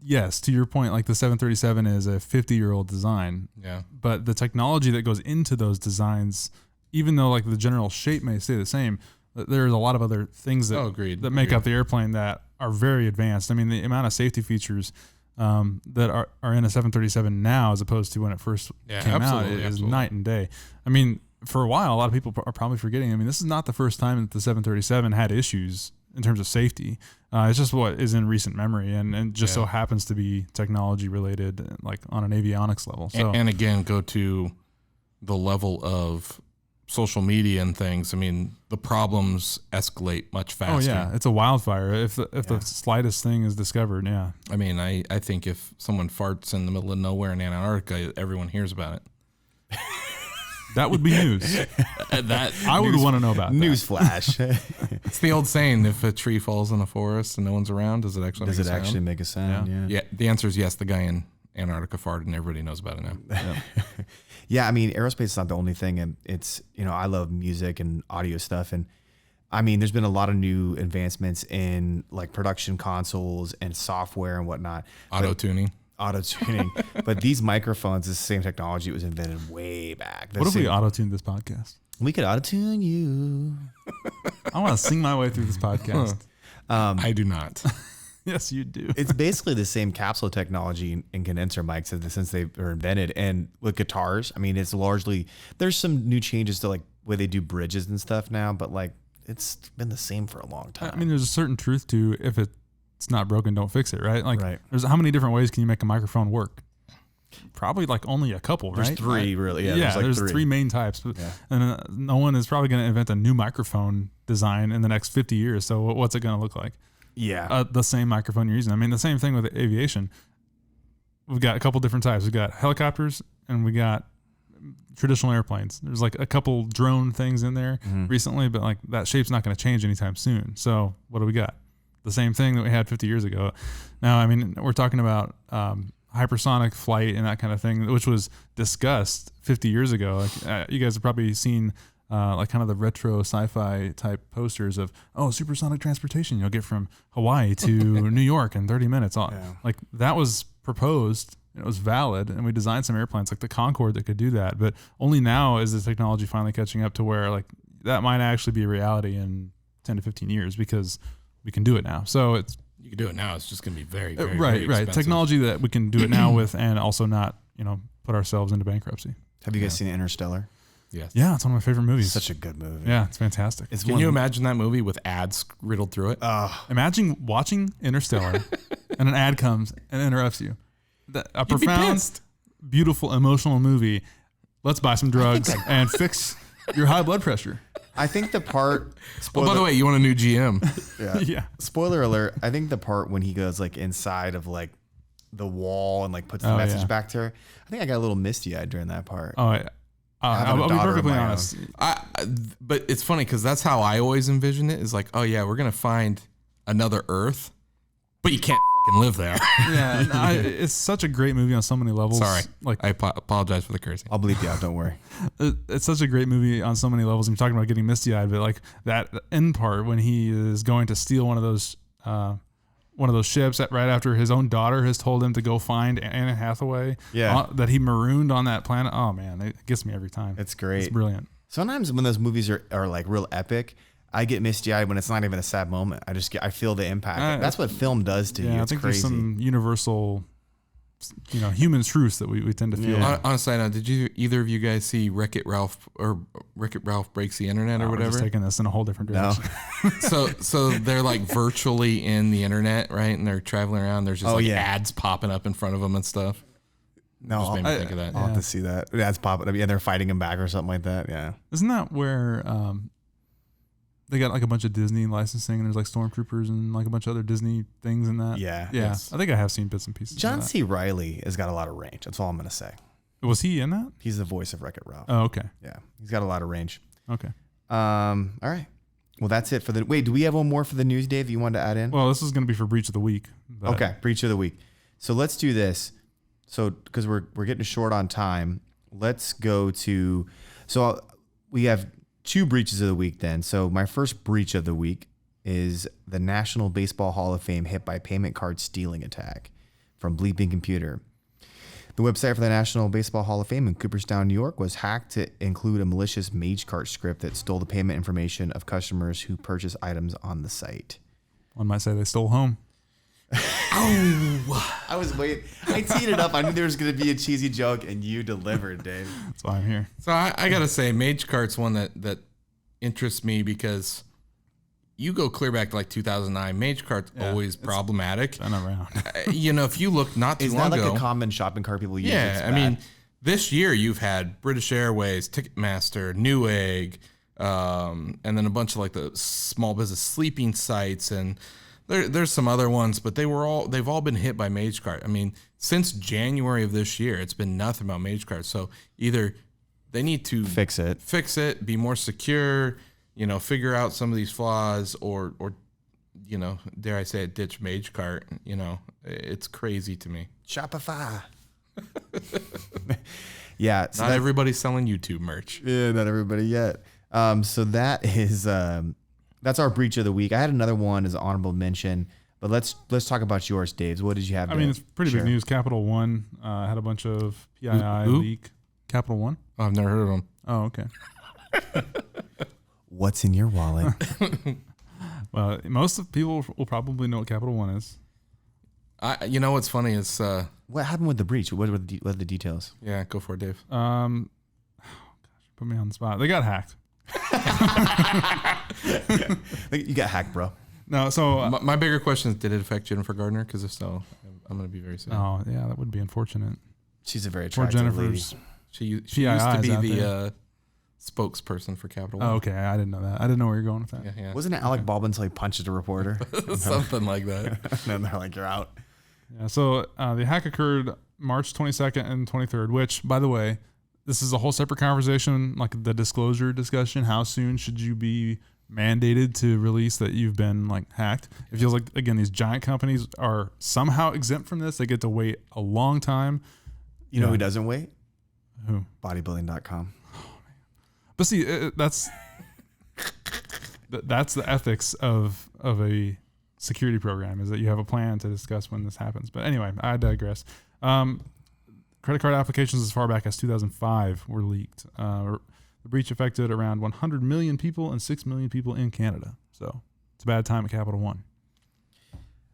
yes, to your point, like the 737 is a 50-year-old design. Yeah. But the technology that goes into those designs, even though like the general shape may stay the same, there's a lot of other things that make up the airplane that are very advanced. I mean, the amount of safety features that are in a 737 now as opposed to when it first came out is night and day. I mean, for a while, a lot of people are probably forgetting. I mean, this is not the first time that the 737 had issues in terms of safety. It's just what is in recent memory, and just so happens to be technology related, like on an avionics level. So, and again, go to the level of social media and things. I mean, the problems escalate much faster. Oh yeah, it's a wildfire if the slightest thing is discovered. Yeah. I mean, I think if someone farts in the middle of nowhere in Antarctica, everyone hears about it. That would be news. I would want to know about news flash. It's the old saying: if a tree falls in a forest and no one's around, does it actually make a sound? Yeah. The answer is yes. The guy in Antarctica farted, and everybody knows about it now. Yeah, I mean, aerospace is not the only thing, and it's I love music and audio stuff, and I mean, there's been a lot of new advancements in like production consoles and software and whatnot. Auto tuning. auto-tuning. But these microphones, is the same technology. It was invented way back. What if we auto-tuned this podcast? We could auto-tune you. I want to sing my way through this podcast. I do not. Yes, you do. It's basically the same capsule technology in condenser mics since they were invented. And with guitars, I mean, it's largely, there's some new changes to like where they do bridges and stuff now, but like it's been the same for a long time. I mean, there's a certain truth to if it's not broken, don't fix it, right? Like, right. There's how many different ways can you make a microphone work? Probably like only a couple, right? There's three, really. Yeah, Yeah, there's three main types. Yeah. And no one is probably going to invent a new microphone design in the next 50 years. So what's it going to look like? Yeah. The same microphone you're using. I mean, the same thing with aviation. We've got a couple different types. We've got helicopters and we got traditional airplanes. There's like a couple drone things in there recently, but like that shape's not going to change anytime soon. So what do we got? The same thing that we had 50 years ago. Now, I mean, we're talking about hypersonic flight and that kind of thing, which was discussed 50 years ago. Like, you guys have probably seen like kind of the retro sci-fi type posters of, supersonic transportation you'll get from Hawaii to New York in 30 minutes. Like that was proposed, it was valid, and we designed some airplanes like the Concorde that could do that. But only now is the technology finally catching up to where like that might actually be a reality in 10 to 15 years because we can do it now. So you can do it now. It's just going to be very, very, right. very expensive. Technology that we can do it now with, and also not, put ourselves into bankruptcy. Have you guys seen Interstellar? Yes. Yeah, it's one of my favorite movies. It's such a good movie. Yeah, it's fantastic. Can you imagine that movie with ads riddled through it? Imagine watching Interstellar and an ad comes and interrupts you. A profound, beautiful, emotional movie. Let's buy some drugs and fix your high blood pressure. I think the part. By the way, you want a new GM? Yeah. Spoiler alert. I think the part when he goes like inside of like the wall and like puts the message back to her. I think I got a little misty eyed during that part. I'll be perfectly honest. But it's funny because that's how I always envision it. Is like, we're gonna find another Earth, but you can't live there. Yeah, it's such a great movie on so many levels. Sorry, I apologize for the cursing. I'll bleep you out. Don't worry. It's such a great movie on so many levels. I'm talking about getting misty eyed, but like that end part when he is going to steal one of those ships right after his own daughter has told him to go find Anne Hathaway. Yeah, that he marooned on that planet. Oh man, it gets me every time. It's great. It's brilliant. Sometimes when those movies are like real epic, I get misty-eyed when it's not even a sad moment. I feel the impact. That's what film does to you. It's I think crazy. There's some universal, human truths that we tend to feel. On a side note, did either of you guys see Wreck-It Ralph or Wreck-It Ralph Breaks the Internet or whatever? I'm just taking this in a whole different direction. No. so they're like virtually in the internet, right? And they're traveling around. There's just ads popping up in front of them and stuff. No, just made me think of that. I'll have to see that. Ads popping up. Yeah, they're fighting him back or something like that. Yeah. Isn't that where they got like a bunch of Disney licensing and there's like stormtroopers and like a bunch of other Disney things in that? Yeah. Yes. I think I have seen bits and pieces. John C. Reilly has got a lot of range. That's all I'm going to say. Was he in that? He's the voice of Wreck-It Ralph. Oh, okay. Yeah. He's got a lot of range. Okay. All right. Well, that's it for the... Wait, do we have one more for the news, Dave, you wanted to add in? Well, this is going to be for Breach of the Week. Okay. Breach of the Week. So let's do this. So, because we're getting short on time, let's go to... So we have 2 breaches of the week then. So my first breach of the week is the National Baseball Hall of Fame hit by payment card stealing attack from Bleeping Computer. The website for the National Baseball Hall of Fame in Cooperstown, New York was hacked to include a malicious MageCart script that stole the payment information of customers who purchased items on the site. One might say they stole home. Oh, I was waiting. I teed it up. I knew there was going to be a cheesy joke, and you delivered, Dave. That's why I'm here. So I got to say, MageCart's one that interests me because you go clear back to like 2009. MageCart's always problematic. Been around. If you look not too long ago. Is that like a common shopping cart people use? Yeah, I mean, this year you've had British Airways, Ticketmaster, Newegg, and then a bunch of like the small business sleeping sites and... There's some other ones, but they've all been hit by MageCart. I mean, since January of this year, it's been nothing about MageCart. So either they need to fix it, be more secure, figure out some of these flaws, or dare I say it, ditch MageCart. It's crazy to me. Shopify. Yeah, so not everybody's selling YouTube merch. Yeah, not everybody yet. So that is. That's our breach of the week. I had another one as an honorable mention. But let's talk about yours, Dave. What did you have? I mean, it's pretty big news. Capital One had a bunch of PII leak. Capital One? Oh, I've never heard of them. Oh, okay. What's in your wallet? Well, most of people will probably know what Capital One is. You know what's funny is what happened with the breach? What are the details? Yeah, go for it, Dave. Gosh, put me on the spot. They got hacked. You got hacked, bro. No, so my bigger question is, did it affect Jennifer Gardner? Because if so, I'm going to be very sad. Oh, yeah, that would be unfortunate. She's a very Poor attractive Jennifer's lady. She used to be the spokesperson for Capital One. Oh, okay. I didn't know that. I didn't know where you're going with that. Yeah. Wasn't it Alec Baldwin until he punched a reporter? Something like that. And then they're like, you're out. Yeah, so the hack occurred March 22nd and 23rd, which, by the way, this is a whole separate conversation, like the disclosure discussion. How soon should you be mandated to release that you've been like hacked? It feels like, again, these giant companies are somehow exempt from this. They get to wait a long time. You know who doesn't wait? Who? Bodybuilding.com. But see, that's the ethics of a security program, is that you have a plan to discuss when this happens. But anyway, I digress. Credit card applications as far back as 2005 were leaked. The breach affected around 100 million people and 6 million people in Canada. So it's a bad time at Capital One.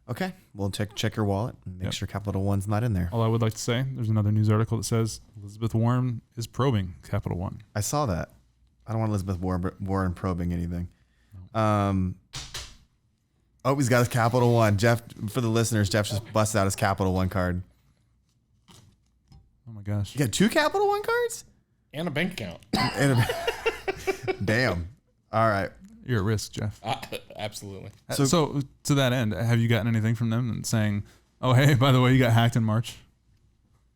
Okay, well, check your wallet and make sure Capital One's not in there. All I would like to say, there's another news article that says Elizabeth Warren is probing Capital One. I saw that. I don't want Elizabeth Warren probing anything. Oh, he's got his Capital One. Jeff, for the listeners, Jeff just busted out his Capital One card. Oh my gosh. You got 2 Capital One cards? And a bank account. Damn. All right. You're at risk, Jeff. Absolutely. So to that end, have you gotten anything from them saying, oh, hey, by the way, you got hacked in March?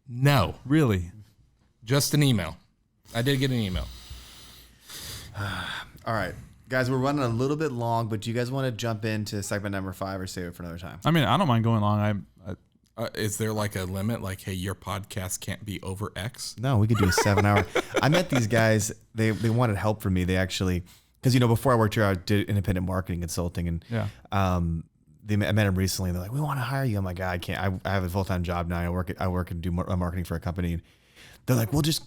No. Really? Just an email. I did get an email. All right. Guys, we're running a little bit long, but do you guys want to jump into segment number 5 or save it for another time? I mean, I don't mind going long. Is there like a limit? Like, hey, your podcast can't be over X? No, we could do a 7-hour. I met these guys. They wanted help from me. They actually, because, before I worked here, I did independent marketing consulting. And I met them recently. And they're like, we want to hire you. I'm like, I can't. I have a full-time job now. I work and do marketing for a company. And they're like, well, just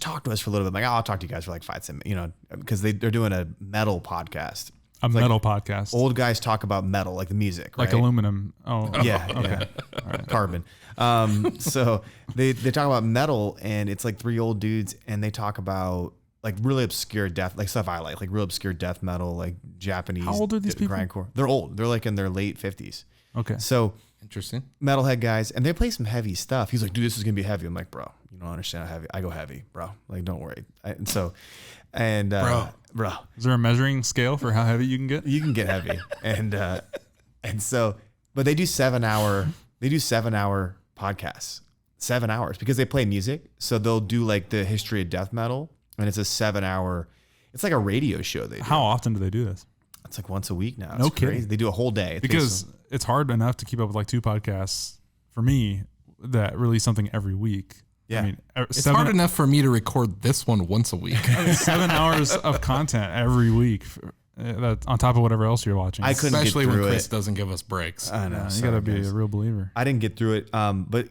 talk to us for a little bit. I'm like, I'll talk to you guys for like 5 minutes, because they're doing a metal podcast. A metal podcast. Old guys talk about metal, like the music, like right? aluminum. Oh, yeah. Okay. Yeah. All right. Carbon. So they talk about metal, and it's like 3 old dudes, and they talk about like really obscure death, like stuff I like real obscure death metal, like Japanese. How old are these people? Grindcore. They're old. They're like in their late 50s. Okay. So interesting. Metalhead guys, and they play some heavy stuff. He's like, dude, this is gonna be heavy. I'm like, bro, you don't understand how heavy. I go heavy, bro. Like, don't worry. Bro. Is there a measuring scale for how heavy you can get? You can get heavy, and so, but they do 7-hour podcasts, 7 hours, because they play music. So they'll do like the history of death metal, and it's a 7-hour. It's like a radio show. They do. How often do they do this? It's like once a week now. It's No crazy. kidding. They do a whole day Because it's hard enough to keep up with like 2 podcasts for me that release something every week. Yeah. I mean, It's hard enough for me to record this one once a week. 7 hours of content every week, that on top of whatever else you're watching. I couldn't Especially get when through Chris it. doesn't give us breaks. I know. you got to be a real believer. I didn't get through it. But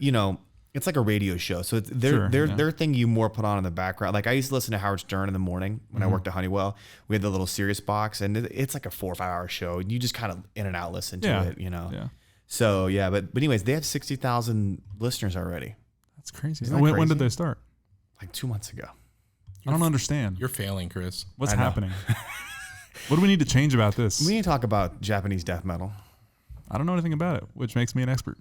it's like a radio show. So it's their thing you more put on in the background. Like I used to listen to Howard Stern in the morning when I worked at Honeywell. We had the little Sirius box, and it's like a 4 or 5 hour show. And you just kind of in and out listen to it, Yeah. So yeah, but anyways, they have 60,000 listeners already. That's crazy. Isn't that When crazy? did they start? Like 2 months ago. I don't understand. You're failing, Chris. What's I know. happening? What do we need to change about this? We need to talk about Japanese death metal. I don't know anything about it, which makes me an expert.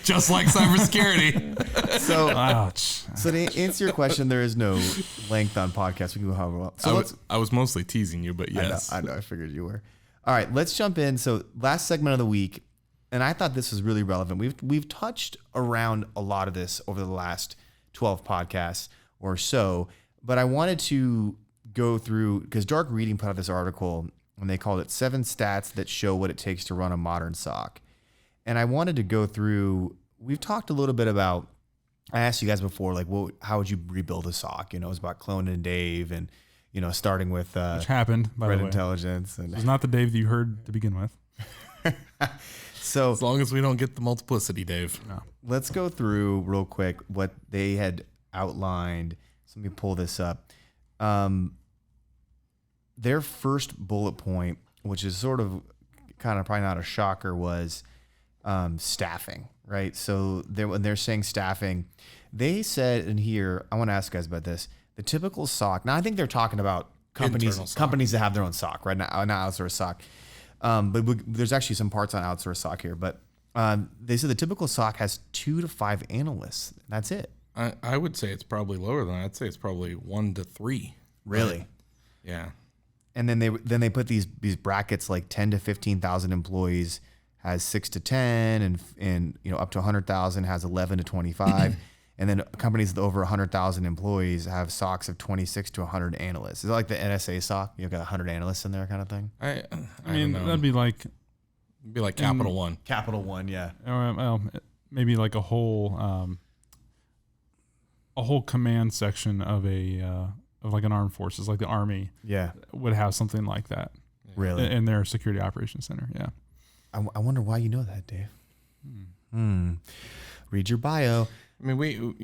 Just like cybersecurity. So, Ouch. so to answer your question, there is no length on podcast. We can go however well. So I was mostly teasing you, but yes. I know. I figured you were. All right, let's jump in. So last segment of the week, and I thought this was really relevant. We've touched around a lot of this over the last 12 podcasts or so, but I wanted to go through, because Dark Reading put out this article, and they called it 7 Stats That Show What It Takes to Run a Modern SOC. And I wanted to go through, we've talked a little bit about, I asked you guys before, like, how would you rebuild a SOC? It was about cloning Dave and, starting with Which happened, by threat the way. intelligence. And It was not the Dave that you heard to begin with. So as long as we don't get the multiplicity, Dave. No. let's go through real quick what they had outlined. So let me pull this up. Their first bullet point, which is sort of kind of probably not a shocker, was staffing, right? So when they're saying staffing, they said in here, I want to ask you guys about this. The typical SOC. Now, I think they're talking about companies that have their own SOC, right? Not outsourced SOC. There's actually some parts on outsourced SOC here, but they said the typical SOC has 2 to 5 analysts. That's it. I would say it's probably lower than that. I'd say it's probably 1 to 3. Really? Yeah. And then they put these brackets like 10 to 15,000 employees has 6 to 10, and up to 100,000 has 11 to 25. And then companies with over 100,000 employees have SOCs of 26 to 100 analysts. Is it like the NSA SOC? You've got 100 analysts in there kind of thing? I mean, that'd be like Capital One. Capital One, yeah. Maybe like a whole command section of of like an armed forces, like the Army. Yeah. Would have something like that. Really? In their security operations center. Yeah. I wonder why you know that, Dave. Read your bio. I mean,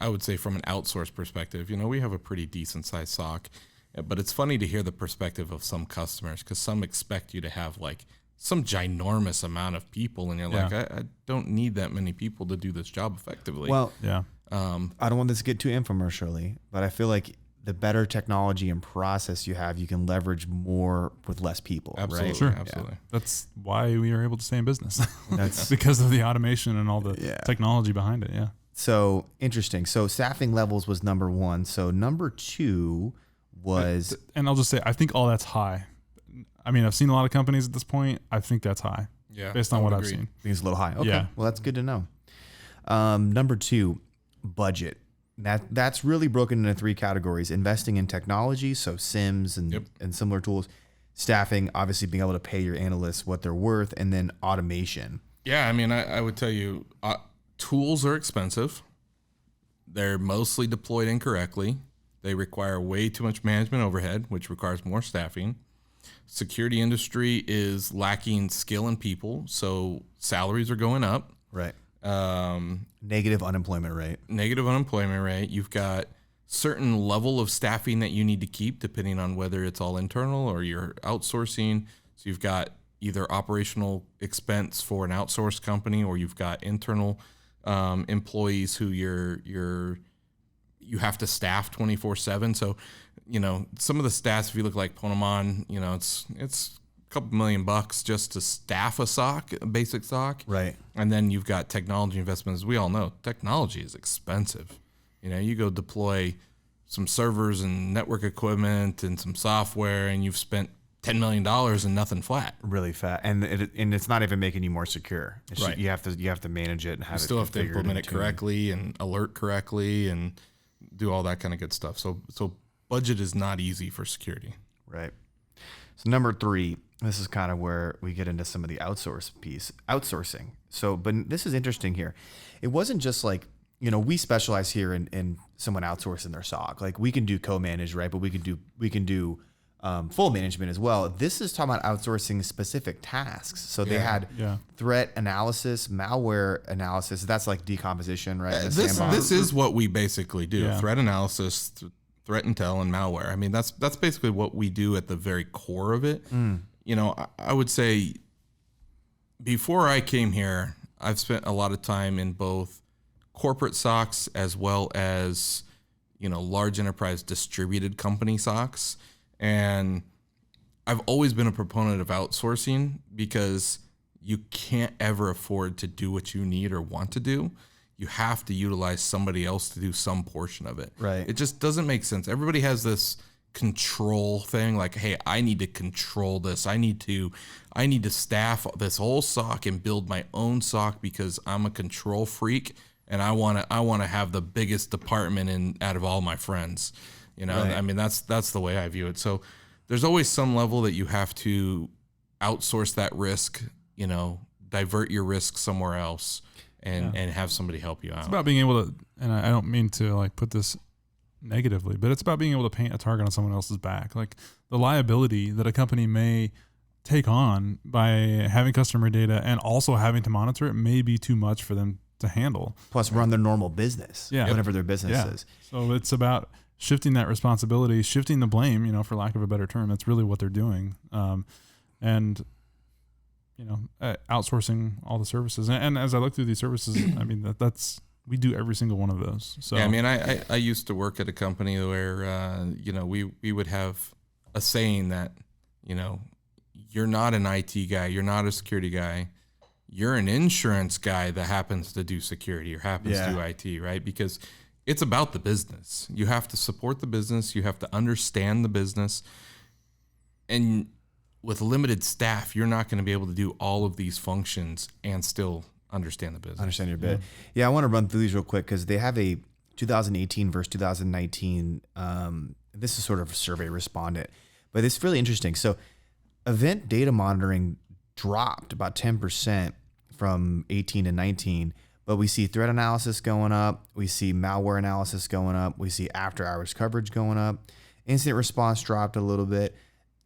I would say from an outsourced perspective, we have a pretty decent sized SOC, but it's funny to hear the perspective of some customers, because some expect you to have like some ginormous amount of people, and you're like, I don't need that many people to do this job effectively. Well, yeah. I don't want this to get too infomercially, but I feel like the better technology and process you have, you can leverage more with less people. Absolutely, right? Sure. Absolutely. Yeah. That's why we are able to stay in business. That's because of the automation and all the technology behind it. Yeah. So interesting. So staffing levels was number 1. So number 2 was, and I'll just say, I think all that's high. I mean, I've seen a lot of companies at this point. I think that's high. Yeah. Based on what I've seen. I think it's a little high. Okay. Yeah. Well, that's good to know. Number 2, budget. That's really broken into 3 categories: investing in technology, so SIMs and similar tools; staffing, obviously being able to pay your analysts what they're worth; and then automation. Yeah, I mean, I would tell you, tools are expensive. They're mostly deployed incorrectly. They require way too much management overhead, which requires more staffing. Security industry is lacking skill in people, so salaries are going up. Right. Negative unemployment rate. You've got certain level of staffing that you need to keep depending on whether it's all internal or you're outsourcing. So you've got either operational expense for an outsourced company, or you've got internal employees who you have to staff 24/7. So, some of the stats, if you look like Ponemon, it's couple $1 million just to staff a SOC, a basic SOC. Right. And then you've got technology investments. We all know technology is expensive. You go deploy some servers and network equipment and some software, and you've spent $10 million and nothing flat. Really fat, and it's not even making you more secure. It's right. You have to manage it and have you still have to implement it correctly and alert correctly and do all that kind of good stuff. So budget is not easy for security. Right. So number 3, this is kind of where we get into some of the outsourcing. So, but this is interesting here. It wasn't just like, we specialize here in someone outsourcing their SOC. Like we can do co-manage, right? But we can do full management as well. This is talking about outsourcing specific tasks. So they had threat analysis, malware analysis. That's like decomposition, right? This is what we basically do. Yeah. Threat analysis, threat intel, and malware. I mean, that's basically what we do at the very core of it. I would say before I came here, I've spent a lot of time in both corporate SOCs as well as, large enterprise distributed company SOCs. And I've always been a proponent of outsourcing because you can't ever afford to do what you need or want to do. You have to utilize somebody else to do some portion of it. Right. It just doesn't make sense. Everybody has this control thing, like, hey, I need to control this. I need to staff this whole SOC and build my own SOC because I'm a control freak and I want to have the biggest department out of all my friends. Right. I mean, that's the way I view it. So there's always some level that you have to outsource that risk, divert your risk somewhere else and have somebody help you out. It's about being able to, and I don't mean to like put this negatively, but it's about being able to paint a target on someone else's back. Like the liability that a company may take on by having customer data and also having to monitor it may be too much for them to handle. Plus run their normal business, whatever their business is. So it's about shifting that responsibility, shifting the blame, for lack of a better term. That's really what they're doing. And outsourcing all the services. And as I look through these services, I mean, we do every single one of those. So yeah, I mean, I used to work at a company where, we would have a saying that, you're not an IT guy, you're not a security guy, you're an insurance guy that happens to do security or happens to do IT, right? Because it's about the business. You have to support the business. You have to understand the business. And with limited staff, you're not going to be able to do all of these functions and still understand the business. Understand your bit. Yeah, I want to run through these real quick because they have a 2018 versus 2019. This is sort of a survey respondent, but it's really interesting. So event data monitoring dropped about 10% from 18 to 19, but we see threat analysis going up. We see malware analysis going up. We see after hours coverage going up. Incident response dropped a little bit.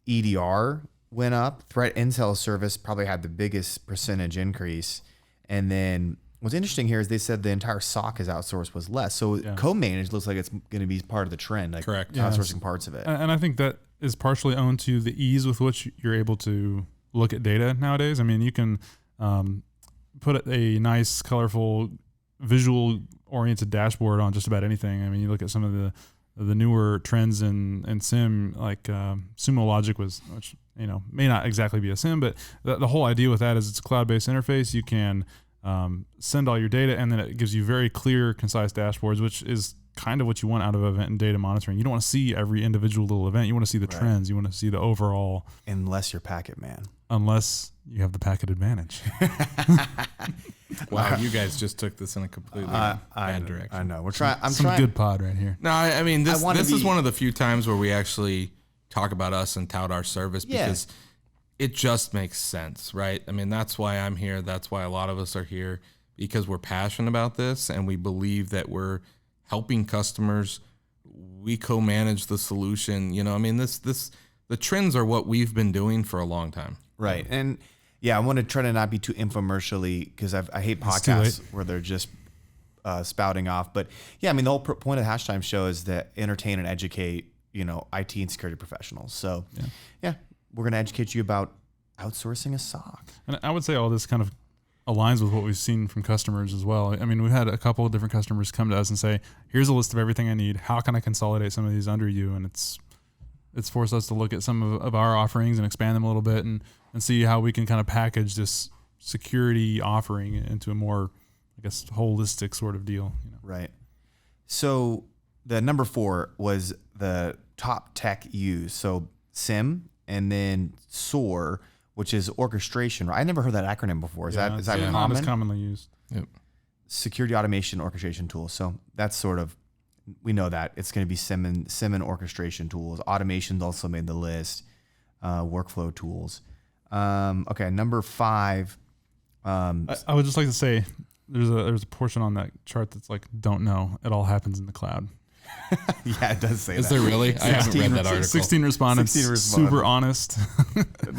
EDR went up. Threat intel service probably had the biggest percentage increase. And then what's interesting here is they said the entire SOC as outsourced was less. So co-managed looks like it's going to be part of the trend. Like correct. Outsourcing parts of it. And I think that is partially owed to the ease with which you're able to look at data nowadays. I mean, you can put a nice, colorful, visual-oriented dashboard on just about anything. I mean, you look at some of the newer trends in SIEM, like Sumo Logic which may not exactly be a SIEM, but the whole idea with that is it's a cloud-based interface. You can send all your data, and then it gives you very clear, concise dashboards, which is kind of what you want out of event and data monitoring. You don't want to see every individual little event. You want to see the trends. You want to see the overall. Unless you're packet man. Unless you have the packet advantage. Wow, you guys just took this in a completely bad direction. I know. We're trying. I'm some trying. good pod right here. No, I mean this is one of the few times where we actually talk about us and tout our service because it just makes sense, right? I mean, that's why I'm here. That's why a lot of us are here, because we're passionate about this and we believe that we're helping customers. We co-manage the solution. I mean, the trends are what we've been doing for a long time. Right. And I want to try to not be too infomercially because I hate podcasts where they're just spouting off. But I mean, the whole point of the Hashtime show is to entertain and educate, IT and security professionals. So we're going to educate you about outsourcing a SOC. And I would say all this kind of aligns with what we've seen from customers as well. I mean, we've had a couple of different customers come to us and say, here's a list of everything I need. How can I consolidate some of these under you? And it's forced us to look at some of our offerings and expand them a little bit and see how we can kind of package this security offering into a more, I guess, holistic sort of deal. Right. So the number 4 was the top tech used. So SIEM and then SOAR, which is orchestration. Right? I never heard that acronym before. Is that common? Not as commonly used. Yep. Security automation orchestration tool. So that's sort of, we know that it's going to be SIEM and orchestration tools. Automation's also made the list. Workflow tools. Okay, number 5. I would just like to say there's a portion on that chart that's like, don't know. It all happens in the cloud. Yeah, it does say that. Is there really? I haven't read that article. 16 respondents, super honest.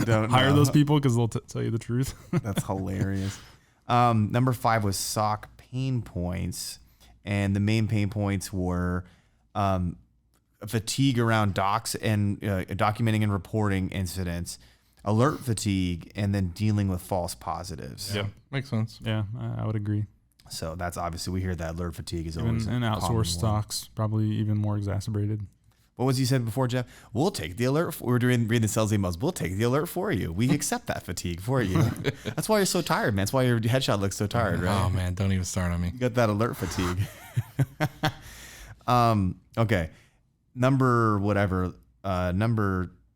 Don't hire know. those people because they'll tell you the truth. That's hilarious. Number 5 was SOC pain points. And the main pain points were fatigue around docs and documenting and reporting incidents, alert fatigue, and then dealing with false positives. Yeah, makes sense. Yeah, I would agree. So that's obviously, we hear that alert fatigue is always and outsourced stocks probably even more exacerbated. What was you said before, Jeff? We'll take the alert. We're reading the sales emails. We'll take the alert for you. We accept that fatigue for you. That's why you're so tired, man. That's why your headshot looks so tired, right? Oh man, don't even start on me. You got that alert fatigue. Okay. Number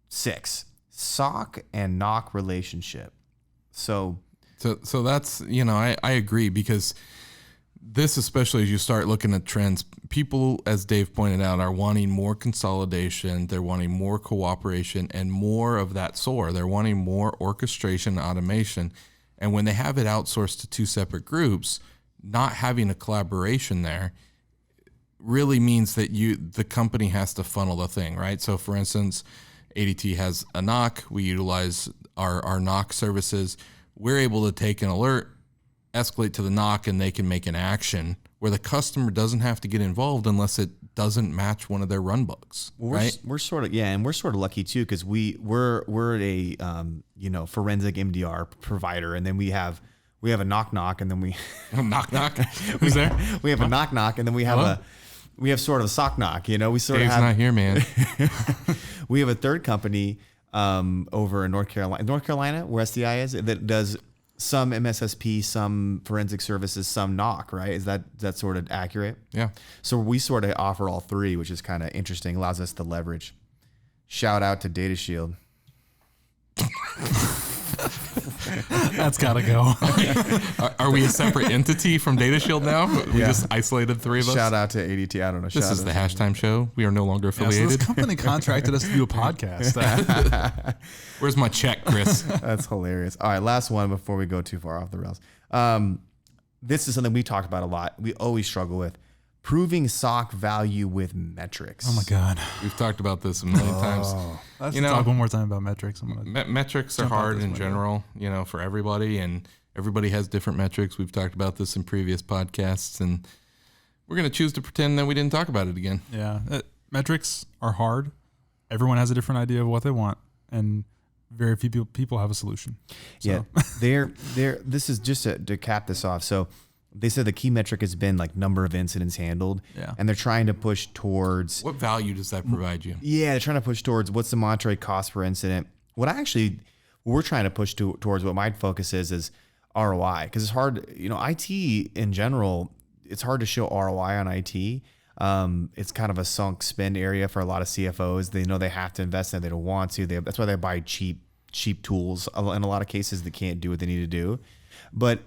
6, SOC and NOC relationship. So that's, I agree, because this, especially as you start looking at trends, people, as Dave pointed out, are wanting more consolidation. They're wanting more cooperation and more of that SOAR. They're wanting more orchestration and automation. And when they have it outsourced to 2 separate groups, not having a collaboration there really means that the company has to funnel the thing, right? So for instance, ADT has a NOC. We utilize our NOC services, we're able to take an alert, escalate to the NOC, and they can make an action where the customer doesn't have to get involved unless it doesn't match one of their run books. Right? We're sort of and we're sort of lucky too because we're a forensic MDR provider, and then we have a knock, and then we knock. Who's there? We have a knock, and then we have we have sort of a sock knock. We sort Dave's of have not here, man. We have a third company over in North Carolina, where SDI is, that does some MSSP, some forensic services, some NOC, right? Is that sort of accurate? Yeah. So we sort of offer all three, which is kind of interesting, allows us to leverage. Shout out to Data Shield. That's got to go. Are we a separate entity from Data Shield now? We just isolated three of us? Shout out to ADT. I don't know. This is the Hashtime Show. We are no longer affiliated. So this company contracted us to do a podcast. Where's my check, Chris? That's hilarious. All right, last one before we go too far off the rails. This is something we talked about a lot. We always struggle with proving SOC value with metrics. Oh my God. We've talked about this a million times. Let's talk one more time about metrics. Metrics are hard in general, for everybody, and everybody has different metrics. We've talked about this in previous podcasts, and we're going to choose to pretend that we didn't talk about it again. Yeah. Metrics are hard. Everyone has a different idea of what they want, and very few people have a solution. So. Yeah. This is just to cap this off. So they said the key metric has been like number of incidents handled, and they're trying to push towards... What value does that provide you? Yeah, they're trying to push towards what's the monetary cost per incident. What we're trying to push towards, what my focus is ROI, because it's hard, IT in general, it's hard to show ROI on IT. It's kind of a sunk spend area for a lot of CFOs. They know they have to invest in it. They don't want to. That's why they buy cheap tools in a lot of cases that can't do what they need to do. But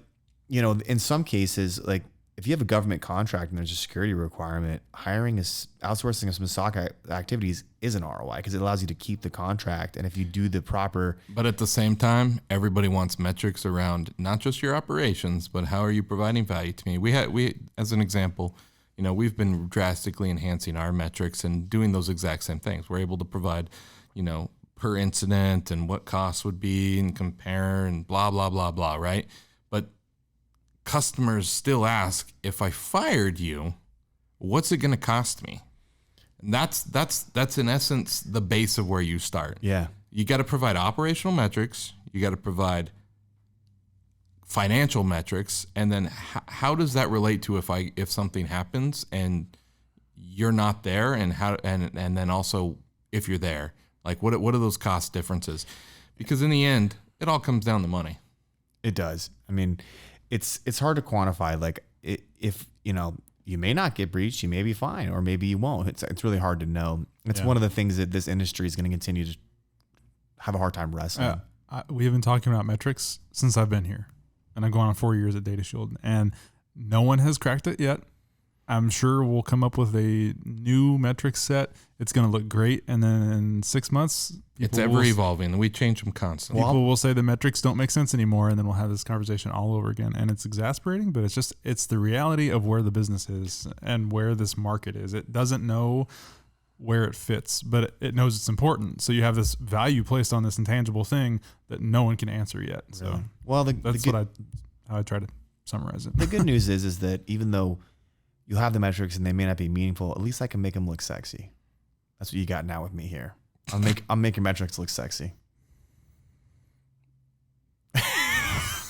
in some cases, like if you have a government contract and there's a security requirement, outsourcing of some SOC activities is an ROI because it allows you to keep the contract. And if you do the proper... But at the same time, everybody wants metrics around not just your operations, but how are you providing value to me? We as an example, we've been drastically enhancing our metrics and doing those exact same things. We're able to provide, per incident and what costs would be and compare and blah, blah, blah, blah, right? But customers still ask, if I fired you, what's it going to cost me? And that's in essence the base of where you start. Yeah. You got to provide operational metrics. You got to provide financial metrics. And then how does that relate to if something happens and you're not there, and then also if you're there, like what are those cost differences? Because in the end, it all comes down to money. It does. I mean, it's hard to quantify. Like if you may not get breached, you may be fine, or maybe you won't. It's really hard to know. It's one of the things that this industry is going to continue to have a hard time wrestling. We have been talking about metrics since I've been here, and I'm going on 4 years at Data Shield, and no one has cracked it yet. I'm sure we'll come up with a new metric set. It's going to look great, and then in 6 months, it's ever evolving. We change them constantly. People will say the metrics don't make sense anymore, and then we'll have this conversation all over again. And it's exasperating, but it's the reality of where the business is and where this market is. It doesn't know where it fits, but it knows it's important. So you have this value placed on this intangible thing that no one can answer yet. So really? Well, that's how I try to summarize it. The good news is that even though you'll have the metrics and they may not be meaningful, at least I can make them look sexy. That's what you got now with me here. I'll make your metrics look sexy.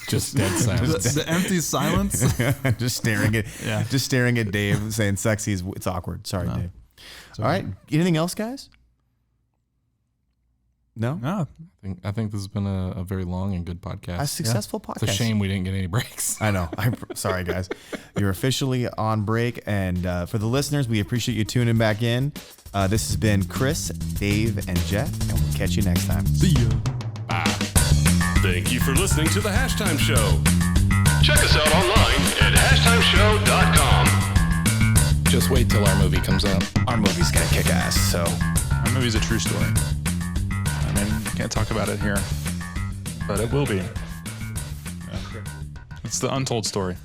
Just dead silence. The empty silence. Just staring at Dave, saying sexy it's awkward. Sorry, Dave. All right. Anything else, guys? No? No. I think this has been a very long and good podcast. A successful podcast. It's a shame we didn't get any breaks. I know. I'm sorry, guys. You're officially on break. And for the listeners, we appreciate you tuning back in. This has been Chris, Dave, and Jeff, and we'll catch you next time. See ya. Bye. Thank you for listening to The Hashtime Show. Check us out online at hashtimeshow.com. Just wait till our movie comes out. Our movie's going to kick ass, so. Our movie's a true story. I mean, you can't talk about it here, but it will be. Yeah. It's the untold story.